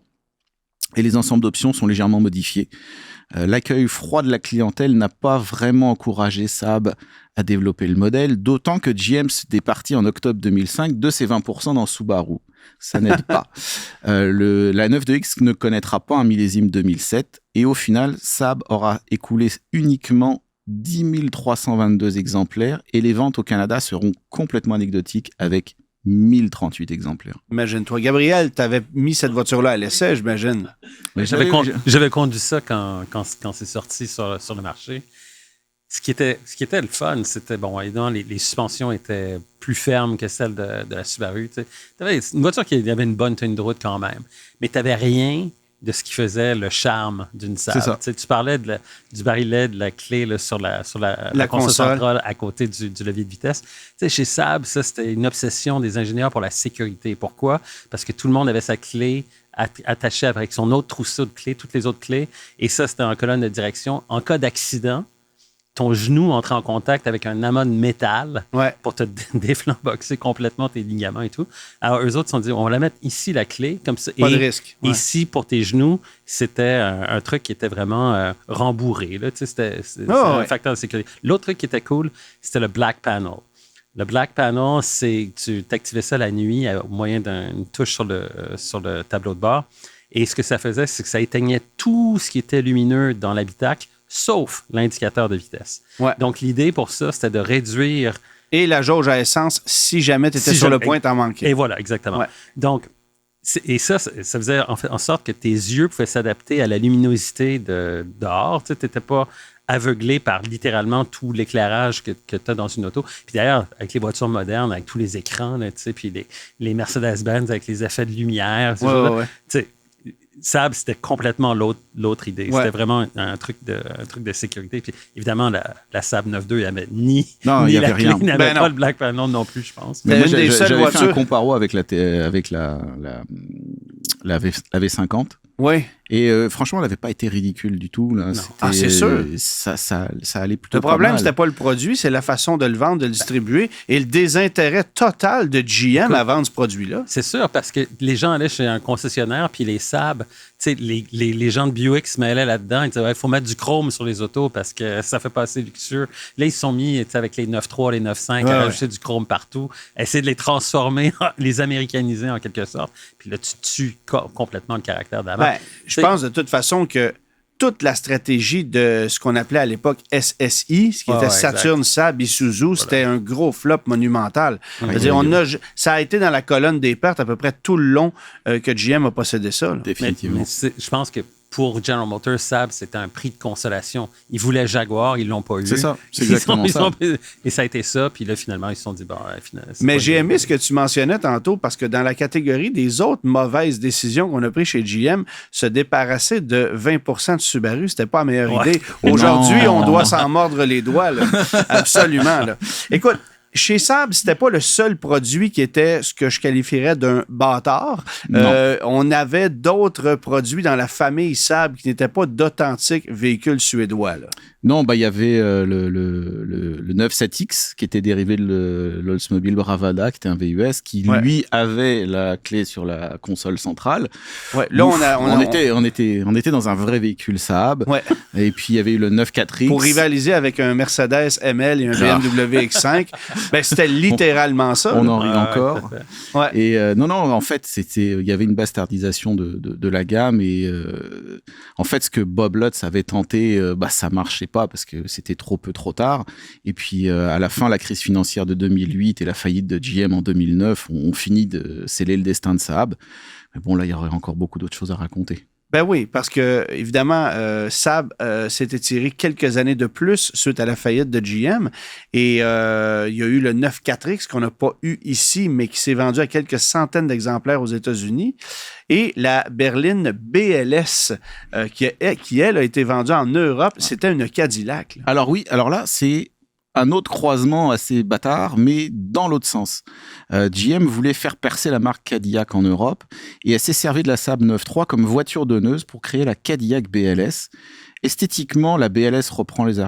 Et les ensembles d'options sont légèrement modifiés. L'accueil froid de la clientèle n'a pas vraiment encouragé Saab à développer le modèle, d'autant que GM s'est départi en octobre 2005 de ses 20% dans Subaru. Ça n'aide pas. La 9.2X ne connaîtra pas un millésime 2007 et au final, Saab aura écoulé uniquement 10 322 exemplaires et les ventes au Canada seront complètement anecdotiques avec 1038 exemplaires. Imagine-toi, Gabriel, tu avais mis cette voiture-là à l'essai, j'imagine. J'avais conduit ça quand c'est sorti sur le marché. Ce qui était le fun, c'était, évidemment, les suspensions étaient plus fermes que celles de la Subaru. Tu avais une voiture qui avait une bonne tenue de route quand même, mais tu n'avais rien de ce qui faisait le charme d'une Saab. Tu parlais du barillet, de la clé là, sur la console centrale à côté du levier de vitesse. Chez Saab, ça, c'était une obsession des ingénieurs pour la sécurité. Pourquoi? Parce que tout le monde avait sa clé attachée avec son autre trousseau de clés, toutes les autres clés, et ça, c'était en colonne de direction. En cas d'accident, ton genou entrait en contact avec un amas de métal pour te déflamboxer complètement tes ligaments et tout. Alors, eux autres se sont dit, on va la mettre ici, la clé, comme ça. Pas de risque. Ici, pour tes genoux, c'était un truc qui était vraiment rembourré. Là. C'était un facteur de sécurité. L'autre truc qui était cool, c'était le Black Panel. Le Black Panel, c'est tu t'activais ça la nuit au moyen d'une touche sur le tableau de bord. Et ce que ça faisait, c'est que ça éteignait tout ce qui était lumineux dans l'habitacle, sauf l'indicateur de vitesse. Donc, l'idée pour ça, c'était de réduire... Et la jauge à essence, si jamais tu étais sur le point, t'en manquais. Et voilà, exactement. Donc, ça faisait en sorte que tes yeux pouvaient s'adapter à la luminosité dehors. Tu n'étais pas aveuglé par littéralement tout l'éclairage que tu as dans une auto. Puis d'ailleurs, avec les voitures modernes, avec tous les écrans, là, puis les Mercedes-Benz avec les effets de lumière, Saab, c'était complètement l'autre idée. C'était vraiment un truc de sécurité. Puis évidemment, la Saab 9.2, il n'y avait ni la clé, il n'y avait pas le Black Panel non plus, je pense. Mais moi, j'avais fait un comparo avec la V50. Oui. Et franchement, elle n'avait pas été ridicule du tout. Là. C'est sûr. Ça allait plutôt Le problème, pas mal. c'était pas le produit, c'est la façon de le vendre, de le distribuer et le désintérêt total de GM à vendre ce produit-là. C'est sûr, parce que les gens allaient chez un concessionnaire, puis les Saab, les gens de Buick se mêlaient là-dedans. Ils disaient, il faut mettre du chrome sur les autos parce que ça fait pas assez luxueux. Là, ils se sont mis avec les 9.3, les 9.5, à rajouter du chrome partout, essayer de les transformer, les américaniser en quelque sorte. Puis là, tu tues complètement le caractère de la marque. Je pense de toute façon que toute la stratégie de ce qu'on appelait à l'époque SSI, ce qui était Saturn, Saab, Isuzu, c'était un gros flop monumental. Ça a été dans la colonne des pertes à peu près tout le long que GM a possédé ça. Là. Définitivement. Mais je pense que pour General Motors, Saab, c'était un prix de consolation. Ils voulaient Jaguar, ils ne l'ont pas eu. C'est ça, c'est exactement ça. Et ça a été ça, puis là, finalement, ils se sont dit, mais j'ai aimé ce que tu mentionnais tantôt, parce que dans la catégorie des autres mauvaises décisions qu'on a prises chez GM, se débarrasser de 20% de Subaru, c'était pas la meilleure idée. Aujourd'hui, on doit s'en mordre les doigts. Là. Absolument. Là. Écoute, chez Saab, c'était pas le seul produit qui était ce que je qualifierais d'un bâtard. On avait d'autres produits dans la famille Saab qui n'étaient pas d'authentiques véhicules suédois. Là. Non, il y avait le 97X qui était dérivé de l'Oldsmobile Bravada, qui était un VUS, qui lui avait la clé sur la console centrale. Ouais, là, on était dans un vrai véhicule Saab. Ouais. Et puis il y avait eu le 94X. Pour rivaliser avec un Mercedes ML et un BMW X5, c'était littéralement ça. On en rit encore. Ouais. Et non, en fait, il y avait une bastardisation de la gamme. Et en fait, ce que Bob Lutz avait tenté, ça marchait pas parce que c'était trop peu, trop tard. Et puis, à la fin, la crise financière de 2008 et la faillite de GM en 2009 ont fini de sceller le destin de Saab. Mais bon, là, il y aurait encore beaucoup d'autres choses à raconter. Ben oui, parce que évidemment, Saab s'est étiré quelques années de plus suite à la faillite de GM. Et il y a eu le 94X qu'on n'a pas eu ici, mais qui s'est vendu à quelques centaines d'exemplaires aux États-Unis. Et la berline BLS, qui elle, a été vendue en Europe, c'était une Cadillac. Là. Alors oui, alors là, c'est un autre croisement assez bâtard, mais dans l'autre sens. GM voulait faire percer la marque Cadillac en Europe et elle s'est servie de la Saab 9.3 comme voiture donneuse pour créer la Cadillac BLS. Esthétiquement, la BLS reprend les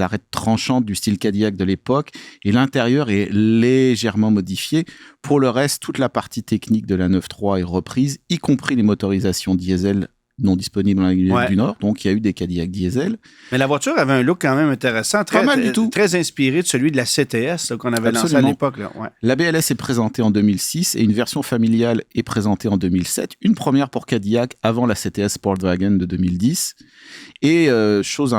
arêtes tranchantes du style Cadillac de l'époque et l'intérieur est légèrement modifié. Pour le reste, toute la partie technique de la 9.3 est reprise, y compris les motorisations diesel non disponibles dans l'Amérique du Nord. Donc, il y a eu des Cadillac diesel. Mais la voiture avait un look quand même intéressant, très inspiré de celui de la CTS là, qu'on avait lancé à l'époque. Là. Ouais. La BLS est présentée en 2006 et une version familiale est présentée en 2007. Une première pour Cadillac avant la CTS Sportwagen de 2010. Et chose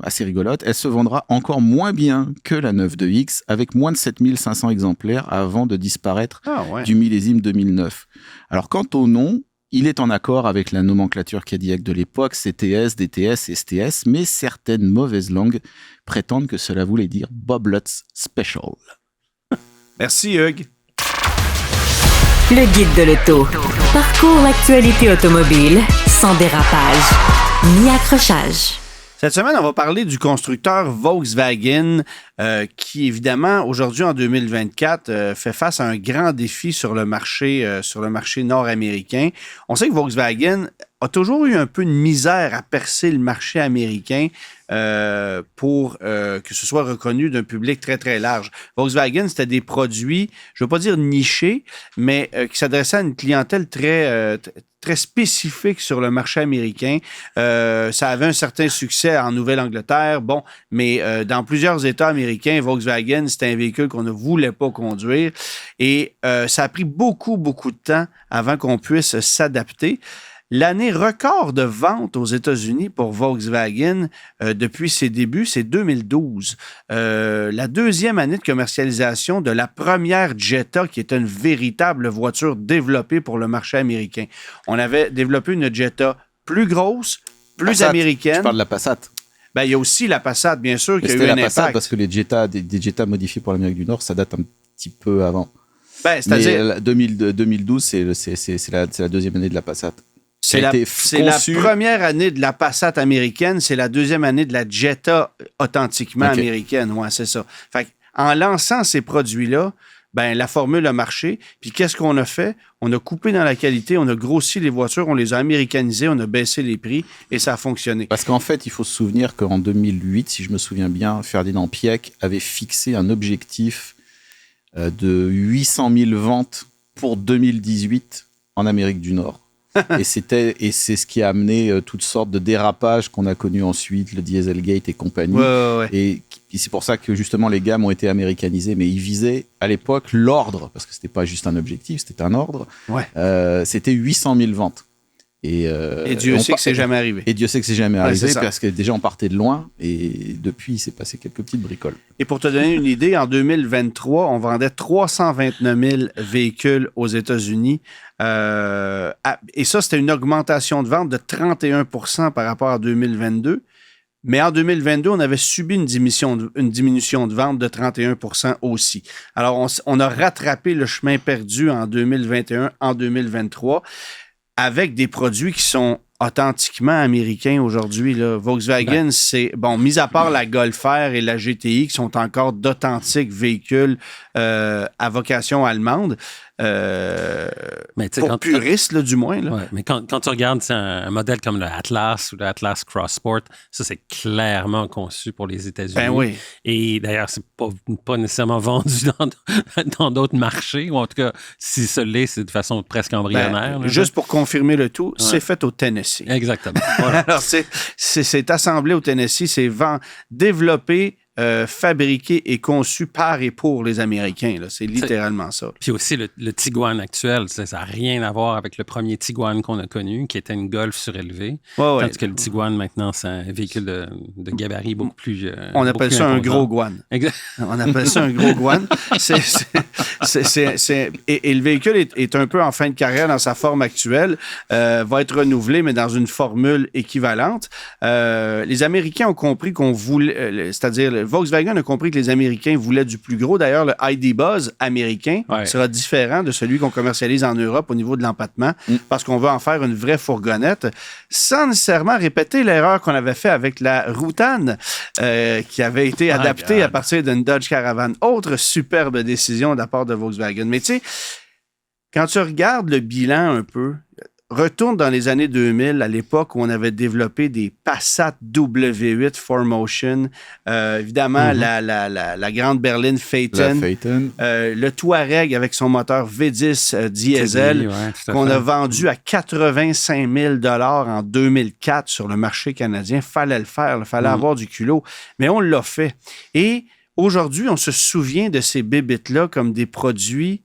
assez rigolote, elle se vendra encore moins bien que la 9.2X avec moins de 7500 exemplaires avant de disparaître du millésime 2009. Alors, quant au nom, il est en accord avec la nomenclature Cadillac de l'époque, CTS, DTS, STS, mais certaines mauvaises langues prétendent que cela voulait dire Bob Lutz Special. Merci, Hugues. Le guide de l'auto. Parcours l'actualité automobile sans dérapage ni accrochage. Cette semaine, on va parler du constructeur Volkswagen qui, évidemment, aujourd'hui, en 2024, fait face à un grand défi sur le marché nord-américain. On sait que Volkswagen a toujours eu un peu de misère à percer le marché américain pour que ce soit reconnu d'un public très, très large. Volkswagen, c'était des produits, je ne veux pas dire nichés, mais qui s'adressaient à une clientèle très spécifique sur le marché américain. Ça avait un certain succès en Nouvelle-Angleterre, mais dans plusieurs États américains, Volkswagen, c'était un véhicule qu'on ne voulait pas conduire. Et ça a pris beaucoup, beaucoup de temps avant qu'on puisse s'adapter. L'année record de vente aux États-Unis pour Volkswagen depuis ses débuts, c'est 2012. La deuxième année de commercialisation de la première Jetta, qui était une véritable voiture développée pour le marché américain. On avait développé une Jetta plus grosse, plus Passat, américaine. Tu parles de la Passat. Il y a aussi la Passat, bien sûr, qui a eu un impact. Passat parce que les Jetta, des Jetta modifiés pour l'Amérique du Nord, ça date un petit peu avant. C'est-à-dire... Mais 2012, c'est la deuxième année de la Passat. C'est la première année de la Passat américaine, c'est la deuxième année de la Jetta authentiquement américaine. Ouais, c'est ça. Fait en lançant ces produits-là, la formule a marché. Puis qu'est-ce qu'on a fait? On a coupé dans la qualité, on a grossi les voitures, on les a américanisées, on a baissé les prix et ça a fonctionné. Parce qu'en fait, il faut se souvenir qu'en 2008, si je me souviens bien, Ferdinand Piëch avait fixé un objectif de 800 000 ventes pour 2018 en Amérique du Nord. et c'est ce qui a amené toutes sortes de dérapages qu'on a connus ensuite, le Dieselgate et compagnie. Ouais. Et c'est pour ça que justement les gammes ont été américanisées, mais ils visaient à l'époque l'ordre, parce que c'était pas juste un objectif, c'était un ordre. Ouais. C'était 800 000 ventes. Et Dieu sait que c'est jamais arrivé. Et Dieu sait que c'est jamais arrivé parce que déjà on partait de loin et depuis il s'est passé quelques petites bricoles. Et pour te donner une idée, en 2023, on vendait 329 000 véhicules aux États-Unis. Et ça, c'était une augmentation de vente de 31 % par rapport à 2022. Mais en 2022, on avait subi une diminution de vente de 31 % aussi. Alors, on a rattrapé le chemin perdu en 2021, en 2023. Avec des produits qui sont authentiquement américain aujourd'hui. Là. Volkswagen, c'est... Bon, mis à part la Golf R et la GTI, qui sont encore d'authentiques véhicules à vocation allemande, mais pour puristes, là, du moins. Là. Ouais, mais quand tu regardes un modèle comme le Atlas ou le Atlas Cross Sport, ça, c'est clairement conçu pour les États-Unis. Ben oui. Et d'ailleurs, c'est pas nécessairement vendu dans d'autres marchés, ou en tout cas, si ça l'est, c'est de façon presque embryonnaire. Ben, juste pour confirmer le tout, c'est fait au Tennessee. Exactement. Voilà. Alors, c'est assemblé au Tennessee, c'est développé, fabriqué et conçu par et pour les Américains. Là. C'est littéralement ça. Puis aussi, le Tiguan actuel, ça n'a rien à voir avec le premier Tiguan qu'on a connu, qui était une Golf surélevée. Tandis que le Tiguan, maintenant, c'est un véhicule de gabarit beaucoup plus on appelle ça un gros Guan. Exact. On appelle ça un gros Guan. Et le véhicule est un peu en fin de carrière dans sa forme actuelle. Va être renouvelé, mais dans une formule équivalente. Les Américains ont compris qu'on voulait... c'est-à-dire, Volkswagen a compris que les Américains voulaient du plus gros. D'ailleurs, le ID Buzz américain sera différent de celui qu'on commercialise en Europe au niveau de l'empattement parce qu'on veut en faire une vraie fourgonnette sans nécessairement répéter l'erreur qu'on avait fait avec la Routan qui avait été adaptée à partir d'une Dodge Caravan. Autre superbe décision de la part de Volkswagen. Mais tu sais, quand tu regardes le bilan un peu, retourne dans les années 2000, à l'époque où on avait développé des Passat W8 4Motion, évidemment la grande berline Phaeton, le Touareg avec son moteur V10 diesel qu'on a vendu à 85 000 $ en 2004 sur le marché canadien. Fallait le faire, il fallait avoir du culot, mais on l'a fait. Et aujourd'hui, on se souvient de ces bébites-là comme des produits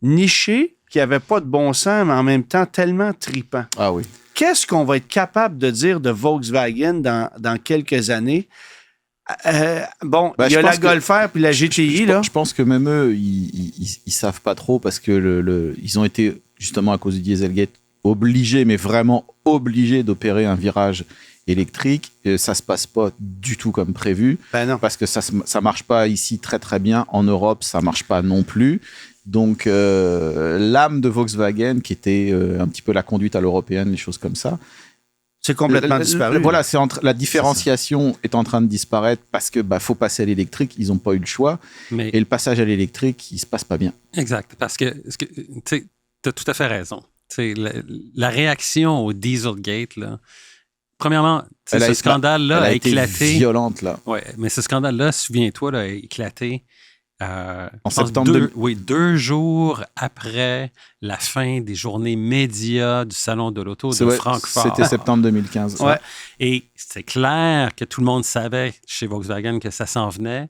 nichés qui n'avaient pas de bon sens, mais en même temps tellement tripants. Ah oui. Qu'est-ce qu'on va être capable de dire de Volkswagen dans quelques années? Il y a la Golf R puis la GTI. Je pense que même eux, ils savent pas trop parce que ils ont été, justement à cause du Dieselgate, obligés, mais vraiment obligés d'opérer un virage électrique. Et ça se passe pas du tout comme prévu. Ben non. Parce que ça marche pas ici très très bien. En Europe, ça marche pas non plus. Donc, l'âme de Volkswagen, qui était un petit peu la conduite à l'européenne, les choses comme ça, c'est complètement disparu. Voilà, la différenciation est en train de disparaître parce que faut passer à l'électrique, ils n'ont pas eu le choix. Et le passage à l'électrique, il se passe pas bien. Exact, parce que tu as tout à fait raison. La réaction au Dieselgate, là, premièrement, ce scandale-là a éclaté. Été violente, là. Oui, mais ce scandale-là, souviens-toi, a éclaté. En septembre 2 jours après la fin des journées médias du Salon de l'Auto de Francfort. C'était septembre 2015. Ouais. Et c'est clair que tout le monde savait chez Volkswagen que ça s'en venait.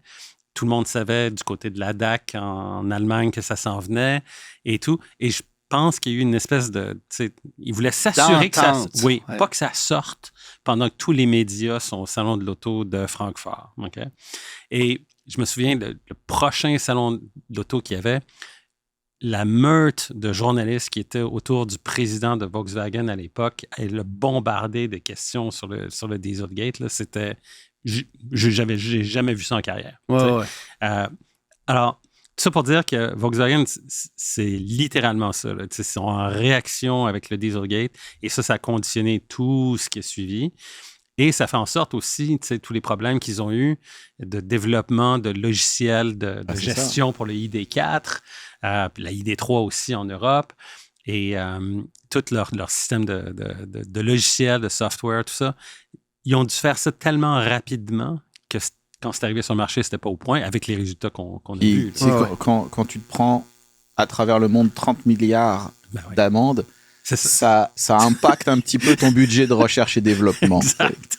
Tout le monde savait du côté de la DAC en Allemagne que ça s'en venait et tout. Et je pense qu'il y a eu une espèce de... Ils voulaient s'assurer que ça... Oui, pas que ça sorte pendant que tous les médias sont au Salon de l'Auto de Francfort. Okay? Et je me souviens, le prochain salon d'auto qu'il y avait, la meute de journalistes qui étaient autour du président de Volkswagen à l'époque, elle l'a bombardé de questions sur le Dieselgate. Là, c'était... J'ai jamais vu ça en carrière. Ouais. Alors, tout ça pour dire que Volkswagen, c'est littéralement ça. Là. Ils sont en réaction avec le Dieselgate et ça a conditionné tout ce qui a suivi. Et ça fait en sorte aussi, tous les problèmes qu'ils ont eus de développement de logiciels de gestion pour le ID4, la ID3 aussi en Europe, et tout leur système de logiciels, de software, tout ça. Ils ont dû faire ça tellement rapidement que quand c'est arrivé sur le marché, c'était pas au point avec les résultats qu'on a vus. Quand tu te prends à travers le monde 30 milliards d'amendes, ça impacte un petit peu ton budget de recherche et développement. Exact.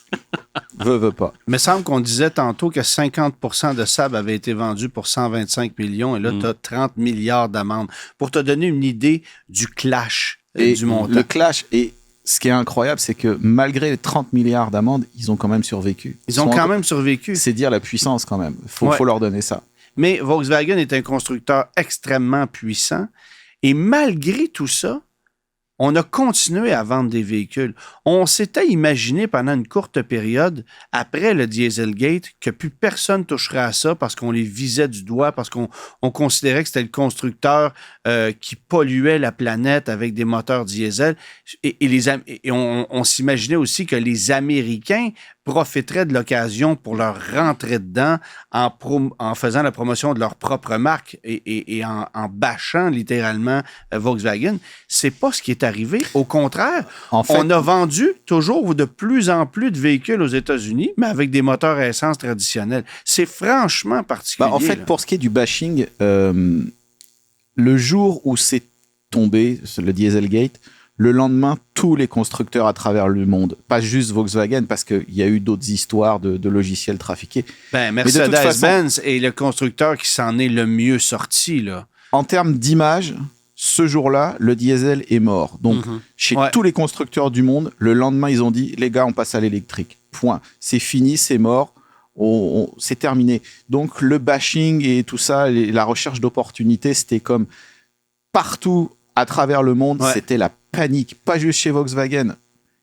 Veux pas. Il me semble qu'on disait tantôt que 50% de Saab avait été vendu pour 125 millions et là, tu as 30 milliards d'amendes. Pour te donner une idée du clash du montant. Le clash, et ce qui est incroyable, c'est que malgré les 30 milliards d'amendes, ils ont quand même survécu. Ils ont quand même survécu. C'est dire la puissance quand même. Faut leur donner ça. Mais Volkswagen est un constructeur extrêmement puissant et malgré tout ça, on a continué à vendre des véhicules. On s'était imaginé pendant une courte période, après le Dieselgate, que plus personne toucherait à ça parce qu'on les visait du doigt, parce qu'on considérait que c'était le constructeur qui polluait la planète avec des moteurs diesel. Et on s'imaginait aussi que les Américains profiteraient de l'occasion pour leur rentrer dedans en faisant la promotion de leur propre marque et en bâchant littéralement Volkswagen. C'est pas ce qui est arrivé. Au contraire, on a vendu toujours de plus en plus de véhicules aux États-Unis, mais avec des moteurs à essence traditionnels. C'est franchement particulier. En fait, pour ce qui est du bashing, le jour où c'est tombé, le Dieselgate, le lendemain, tous les constructeurs à travers le monde, pas juste Volkswagen, parce qu'il y a eu d'autres histoires de logiciels trafiqués. Mercedes-Benz est le constructeur qui s'en est le mieux sorti, là. En termes d'image, ce jour-là, le diesel est mort. Donc, chez tous les constructeurs du monde, le lendemain, ils ont dit, les gars, on passe à l'électrique. Point. C'est fini, c'est mort. C'est terminé. Donc, le bashing et tout ça, la recherche d'opportunités, c'était comme partout à travers le monde, c'était la panique. Pas juste chez Volkswagen.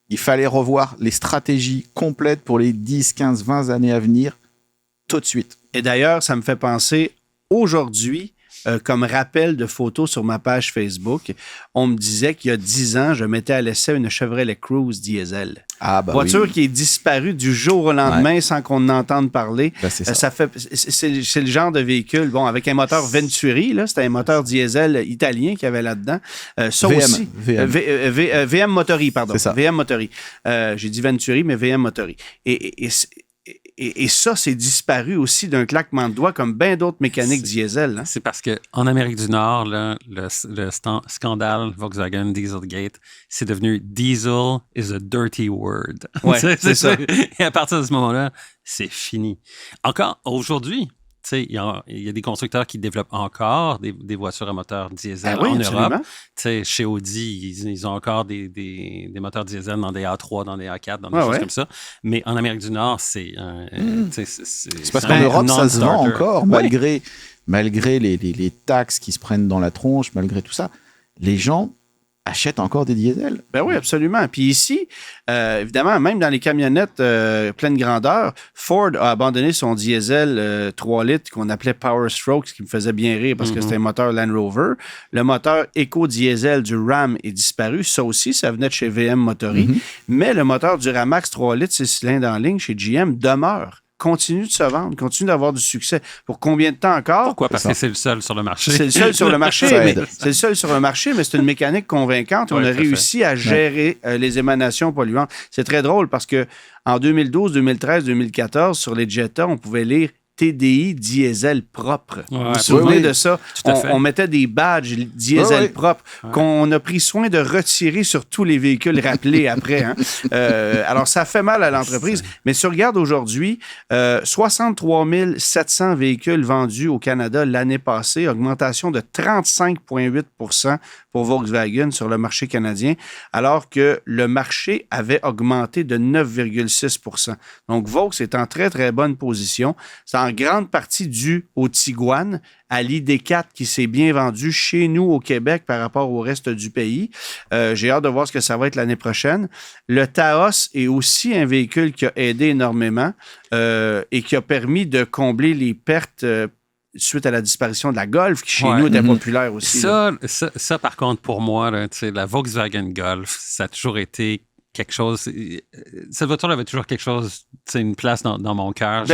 Il fallait revoir les stratégies complètes pour les 10, 15, 20 années à venir tout de suite. Et d'ailleurs, ça me fait penser, aujourd'hui, comme rappel de photos sur ma page Facebook, on me disait qu'il y a 10 ans, je mettais à l'essai une Chevrolet Cruze diesel. Voiture qui est disparue du jour au lendemain sans qu'on en entende parler. C'est le genre de véhicule, avec un moteur Venturi, là, c'était un moteur diesel italien qu'il y avait là-dedans. VM Motori, pardon. C'est ça. VM Motori. J'ai dit Venturi, mais VM Motori. Et ça, c'est disparu aussi d'un claquement de doigts comme bien d'autres mécaniques diesel. Hein? C'est parce qu'en Amérique du Nord, là, le scandale Volkswagen Dieselgate, c'est devenu Diesel is a dirty word. Ouais, c'est ça. Et à partir de ce moment-là, c'est fini. Encore aujourd'hui, il y a des constructeurs qui développent encore des voitures à moteur diesel en Europe. Chez Audi, ils ont encore des moteurs diesel dans des A3, dans des A4, dans des choses comme ça. Mais en Amérique du Nord, c'est parce qu'en Europe, ça se vend encore, malgré les taxes qui se prennent dans la tronche, malgré tout ça. Les gens achètent encore des diesels. Ben oui, absolument. Puis ici, évidemment, même dans les camionnettes pleine grandeur, Ford a abandonné son diesel 3 litres qu'on appelait Power Stroke, ce qui me faisait bien rire parce que c'était un moteur Land Rover. Le moteur éco-diesel du Ram est disparu. Ça aussi, ça venait de chez VM Motori. Mais le moteur du Ramax 3 litres 6 cylindres en ligne chez GM demeure. Continue de se vendre, continue d'avoir du succès. Pour combien de temps encore? Pourquoi? Parce que c'est le seul sur le marché. C'est le seul sur le marché, mais c'est une mécanique convaincante. On a réussi à gérer les émanations polluantes. C'est très drôle parce que en 2012, 2013, 2014, sur les Jetta, on pouvait lire TDI diesel propre. Vous vous souvenez de ça? On mettait des badges diesel propre qu'on a pris soin de retirer sur tous les véhicules rappelés après. Hein? Alors, ça fait mal à l'entreprise. Mais si on regarde aujourd'hui, 63 700 véhicules vendus au Canada l'année passée, augmentation de 35,8 % pour Volkswagen sur le marché canadien, alors que le marché avait augmenté de 9,6 %. Donc, Volks est en très, très bonne position. C'est en grande partie dû au Tiguan, à l'ID4 qui s'est bien vendu chez nous au Québec par rapport au reste du pays. J'ai hâte de voir ce que ça va être l'année prochaine. Le Taos est aussi un véhicule qui a aidé énormément et qui a permis de combler les pertes suite à la disparition de la Golf, qui chez nous était populaire aussi. Ça, par contre, pour moi, là, la Volkswagen Golf, ça a toujours été quelque chose. Cette voiture avait toujours quelque chose, une place dans mon cœur,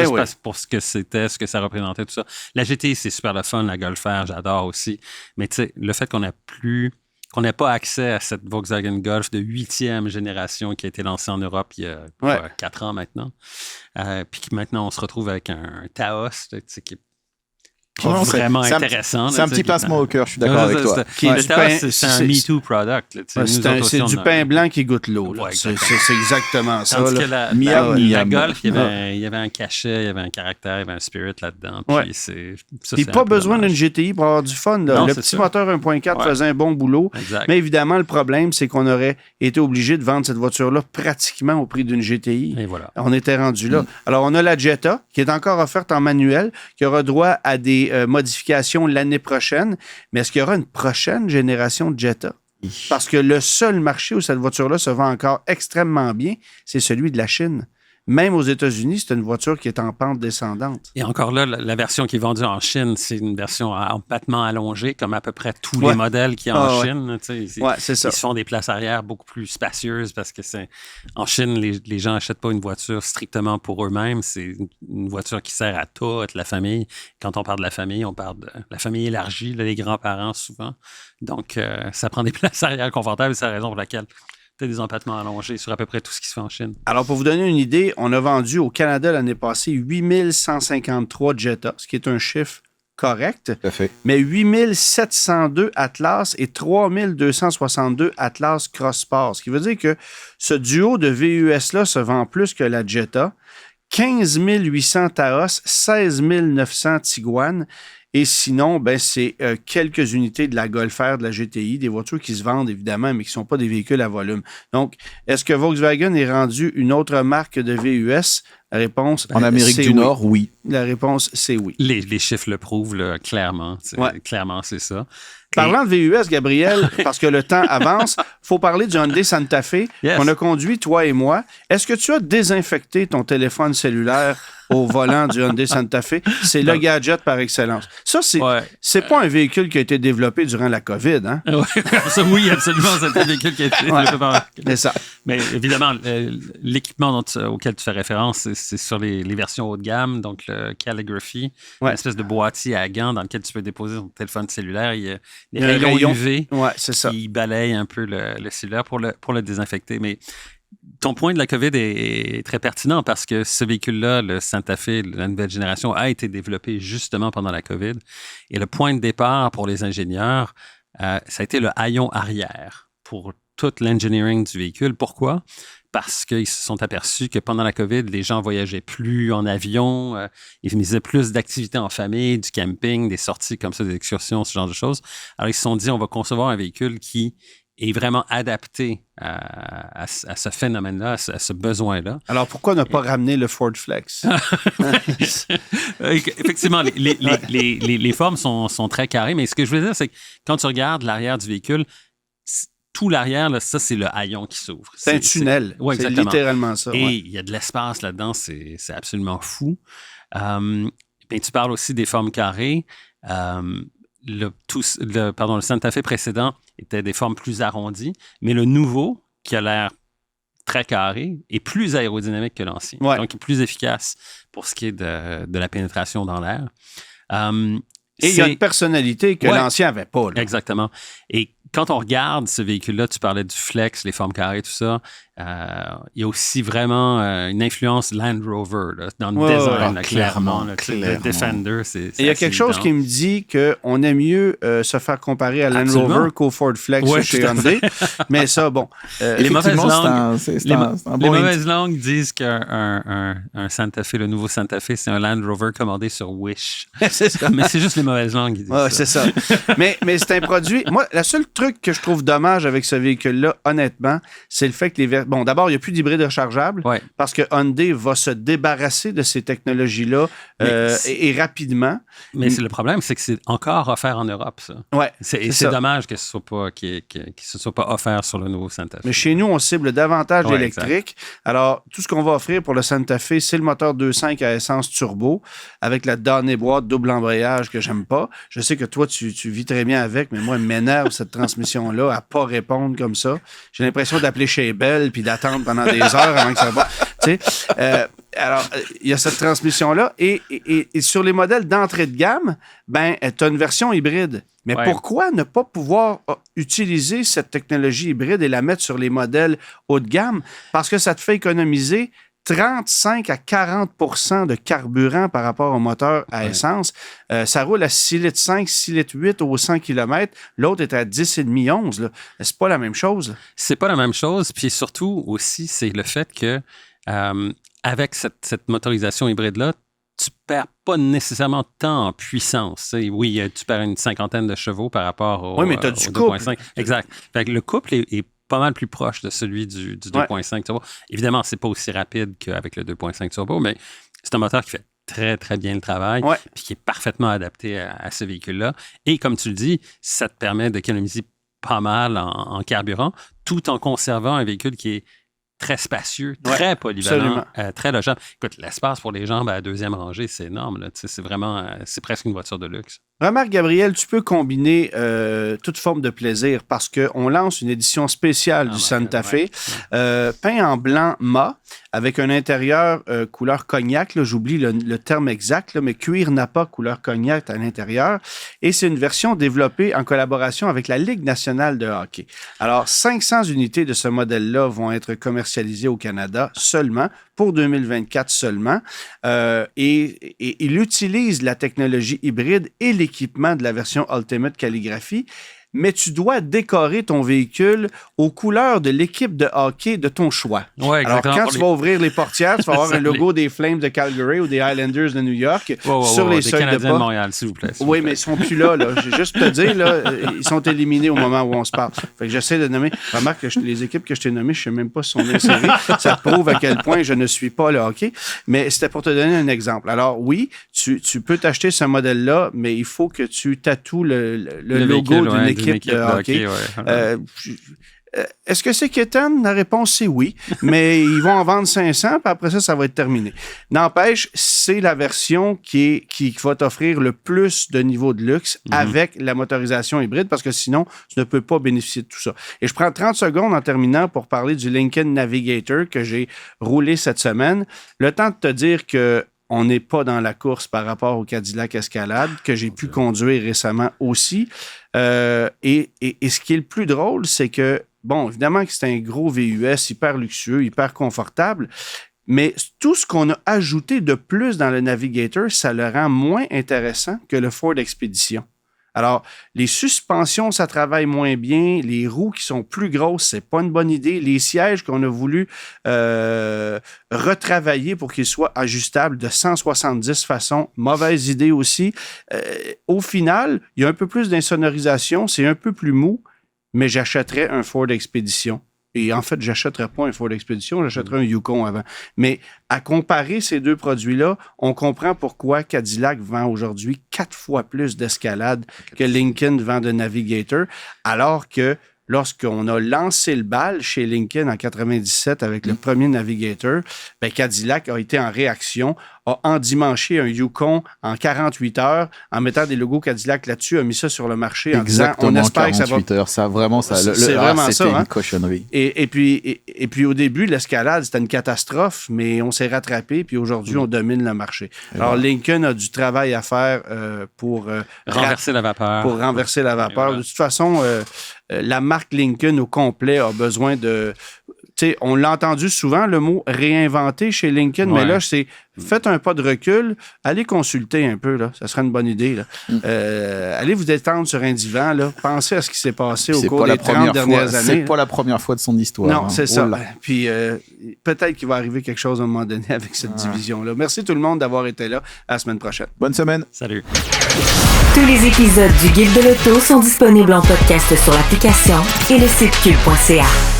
pour ce que c'était, ce que ça représentait, tout ça. La GTI, c'est super le fun, la Golf R, j'adore aussi. Mais le fait qu'on n'ait pas accès à cette Volkswagen Golf de 8e génération qui a été lancée en Europe il y a 4 ans maintenant, puis que maintenant on se retrouve avec un Taos qui est vraiment intéressant. C'est un petit pincement au cœur, je suis d'accord avec toi. C'est un MeToo product. C'est du pain blanc qui goûte l'eau. C'est exactement ça. Tandis que la Golf, il y avait un cachet, il y avait un caractère, il y avait un spirit là-dedans. Puis pas besoin d'une GTI pour avoir du fun. Le petit moteur 1.4 faisait un bon boulot. Mais évidemment, le problème, c'est qu'on aurait été obligé de vendre cette voiture-là pratiquement au prix d'une GTI. Et voilà. On était rendu là. Alors, on a la Jetta, qui est encore offerte en manuel, qui aura droit à des modifications l'année prochaine. Mais est-ce qu'il y aura une prochaine génération de Jetta? Parce que le seul marché où cette voiture-là se vend encore extrêmement bien, c'est celui de la Chine. Même aux États-Unis, c'est une voiture qui est en pente descendante. Et encore là, la version qui est vendue en Chine, c'est une version à empattement allongé, comme à peu près tous les modèles qu'il y a en Chine. C'est ça. Ils se font des places arrière beaucoup plus spacieuses parce que en Chine, les gens n'achètent pas une voiture strictement pour eux-mêmes. C'est une voiture qui sert à toute la famille. Quand on parle de la famille, on parle de la famille élargie, les grands-parents souvent. Donc, ça prend des places arrière confortables. C'est la raison pour laquelle tu des empattements allongés sur à peu près tout ce qui se fait en Chine. Alors, pour vous donner une idée, on a vendu au Canada l'année passée 8153 Jetta, ce qui est un chiffre correct. Tout à fait. Mais 8702 Atlas et 3262 Atlas Cross Sport. Ce qui veut dire que ce duo de VUS-là se vend plus que la Jetta. 15 800 Taos, 16 900 Tiguan. Et sinon, c'est quelques unités de la Golf R, de la GTI, des voitures qui se vendent évidemment, mais qui ne sont pas des véhicules à volume. Donc, est-ce que Volkswagen est rendu une autre marque de VUS? La réponse, en Amérique du Nord, oui. La réponse, c'est oui. Les chiffres le prouvent là, clairement. Clairement, c'est ça. Parlant de VUS, Gabriel, parce que le temps avance, il faut parler du Hyundai Santa Fe qu'on a conduit, toi et moi. Est-ce que tu as désinfecté ton téléphone cellulaire au volant du Hyundai Santa Fe? C'est le gadget par excellence. Ça, c'est pas un véhicule qui a été développé durant la COVID, hein? Oui, absolument, c'est un véhicule qui a été développé par... C'est ça. Mais évidemment, l'équipement auquel tu fais référence, c'est sur les versions haut de gamme, donc le Calligraphy, une espèce de boîtier à gants dans lequel tu peux déposer ton téléphone cellulaire. Il y a des rayons UV qui balayent un peu le cellulaire pour le désinfecter. Mais ton point de la COVID est très pertinent parce que ce véhicule-là, le Santa Fe, la nouvelle génération, a été développé justement pendant la COVID. Et le point de départ pour les ingénieurs, ça a été le haillon arrière pour tout l'engineering du véhicule. Pourquoi? Parce qu'ils se sont aperçus que pendant la COVID, les gens voyageaient plus en avion, ils faisaient plus d'activités en famille, du camping, des sorties comme ça, des excursions, ce genre de choses. Alors, ils se sont dit, on va concevoir un véhicule qui est vraiment adapté à ce phénomène-là, à ce besoin-là. Alors, pourquoi ne pas ramener le Ford Flex? Effectivement, les formes sont très carrées, mais ce que je veux dire, c'est que quand tu regardes l'arrière du véhicule, tout l'arrière, là, ça, c'est le haillon qui s'ouvre. C'est un tunnel. Ouais, c'est littéralement ça. Et il y a de l'espace là-dedans, c'est absolument fou. Tu parles aussi des formes carrées. Le Santa Fe précédent était des formes plus arrondies, mais le nouveau, qui a l'air très carré, est plus aérodynamique que l'ancien. Ouais. Donc, il est plus efficace pour ce qui est de la pénétration dans l'air. Et il y a une personnalité que l'ancien n'avait pas. Là. Exactement. Et quand on regarde ce véhicule-là, tu parlais du flex, les formes carrées, tout ça, il y a aussi vraiment une influence Land Rover là, dans le design, clairement. Le Defender, c'est il y a quelque chose qui me dit qu'on aime mieux se faire comparer à Land Rover qu'au Ford Flex chez Hyundai. Mais ça, bon. Les mauvaises langues disent qu'un Santa Fe, le nouveau Santa Fe, c'est un Land Rover commandé sur Wish. C'est ça. Mais c'est juste les mauvaises langues qui disent ça. C'est ça. mais c'est un produit... Moi, le seul truc que je trouve dommage avec ce véhicule-là, honnêtement, c'est le fait que Bon, d'abord, il n'y a plus d'hybride rechargeable parce que Hyundai va se débarrasser de ces technologies-là et rapidement. Mais le problème, c'est que c'est encore offert en Europe, ça. Ouais, c'est dommage que ce ne soit pas offert sur le nouveau Santa Fe. Mais chez nous, on cible davantage l'électrique. Alors, tout ce qu'on va offrir pour le Santa Fe, c'est le moteur 2.5 à essence turbo avec la damnée boîte double embrayage que j'aime pas. Je sais que toi, tu vis très bien avec, mais moi, elle m'énerve cette transmission-là à pas répondre comme ça. J'ai l'impression d'appeler chez Bell puis d'attendre pendant des heures avant que ça va. Tu sais, alors, il y a cette transmission-là. Et sur les modèles d'entrée de gamme, tu as une version hybride. Mais pourquoi ne pas pouvoir utiliser cette technologie hybride et la mettre sur les modèles haut de gamme? Parce que ça te fait économiser 35 à 40 % de carburant par rapport au moteur à essence. Ça roule à 6,5 litres, 6,8 litres au 100 km. L'autre est à 10,5, 11. Là. C'est pas la même chose. Là. C'est pas la même chose. Puis surtout aussi, c'est le fait que avec cette motorisation hybride-là, tu perds pas nécessairement de temps en puissance. Oui, tu perds une cinquantaine de chevaux par rapport au, mais tu as du couple. 2.5. Exact. Fait que le couple est pas mal plus proche de celui du 2.5 turbo. Évidemment, c'est pas aussi rapide qu'avec le 2.5 turbo, mais c'est un moteur qui fait très, très bien le travail puis qui est parfaitement adapté à ce véhicule-là. Et comme tu le dis, ça te permet d'économiser pas mal en carburant, tout en conservant un véhicule qui est très spacieux, très polyvalent, très logeable. Écoute, l'espace pour les jambes à la deuxième rangée, c'est énorme. Là. C'est vraiment, c'est presque une voiture de luxe. Remarque, Gabriel, tu peux combiner toute forme de plaisir parce qu'on lance une édition spéciale du Santa Fe, peint en blanc mat, avec un intérieur couleur cognac. Là, j'oublie le terme exact, là, mais cuir Napa couleur cognac à l'intérieur. Et c'est une version développée en collaboration avec la Ligue nationale de hockey. Alors, 500 unités de ce modèle-là vont être commercialisées au Canada seulement, pour 2024 seulement. Et il utilise la technologie hybride et l'équipement de la version Ultimate Calligraphy, mais tu dois décorer ton véhicule aux couleurs de l'équipe de hockey de ton choix. Ouais, alors, quand tu vas ouvrir les portières, tu vas avoir un logo des Flames de Calgary ou des Highlanders de New York sur les seuils de pas. de Montréal, s'il vous plaît. Oui, mais ils sont plus là. Je vais juste te dire, là, ils sont éliminés au moment où on se parle. Fait que j'essaie de nommer. Remarque que les équipes que je t'ai nommées, je ne sais même pas si sont insérées. Ça prouve à quel point je ne suis pas le hockey. Mais c'était pour te donner un exemple. Alors oui, tu peux t'acheter ce modèle-là, mais il faut que tu tatoues le logo d'une équipe de hockey. Est-ce que c'est quétaine? La réponse, c'est oui. Mais ils vont en vendre 500, puis après ça, ça va être terminé. N'empêche, c'est la version qui va t'offrir le plus de niveau de luxe avec la motorisation hybride, parce que sinon, tu ne peux pas bénéficier de tout ça. Et je prends 30 secondes en terminant pour parler du Lincoln Navigator que j'ai roulé cette semaine. Le temps de te dire que on n'est pas dans la course par rapport au Cadillac Escalade, que j'ai pu conduire récemment aussi. Et ce qui est le plus drôle, c'est que, bon, évidemment que c'est un gros VUS hyper luxueux, hyper confortable, mais tout ce qu'on a ajouté de plus dans le Navigator, ça le rend moins intéressant que le Ford Expedition. Alors, les suspensions, ça travaille moins bien. Les roues qui sont plus grosses, c'est pas une bonne idée. Les sièges qu'on a voulu retravailler pour qu'ils soient ajustables de 170 façons, mauvaise idée aussi. Au final, il y a un peu plus d'insonorisation, c'est un peu plus mou, mais j'achèterais un Ford Expedition. Et en fait, je n'achèterais pas un Ford Expedition, j'achèterais un Yukon avant. Mais à comparer ces deux produits-là, on comprend pourquoi Cadillac vend aujourd'hui 4 fois plus d'Escalade que Lincoln vend de Navigator, alors que lorsqu'on a lancé le bal chez Lincoln en 97 avec le premier Navigator, ben Cadillac a été en réaction, a endimanché un Yukon en 48 heures en mettant des logos Cadillac là-dessus, a mis ça sur le marché en disant on espère que ça va... heures, ça vraiment ça. C'est vraiment ça. C'était une cochonnerie. Et puis au début, l'Escalade, c'était une catastrophe, mais on s'est rattrapé, puis aujourd'hui, on domine le marché. Alors, Lincoln a du travail à faire pour... renverser la vapeur. Pour renverser la vapeur. De toute façon, la marque Lincoln au complet a besoin de... Tu sais, on l'a entendu souvent, le mot réinventer chez Lincoln, mais là, c'est faites un pas de recul, allez consulter un peu, là. Ça serait une bonne idée, là. Allez vous détendre sur un divan, là. Pensez à ce qui s'est passé au cours des 30 dernières années. C'est pas la première fois de son histoire. Non, c'est ça. Puis peut-être qu'il va arriver quelque chose à un moment donné avec cette division-là. Merci tout le monde d'avoir été là. À la semaine prochaine. Bonne semaine. Salut. Tous les épisodes du Guide de l'auto sont disponibles en podcast sur l'application et le site cube.ca.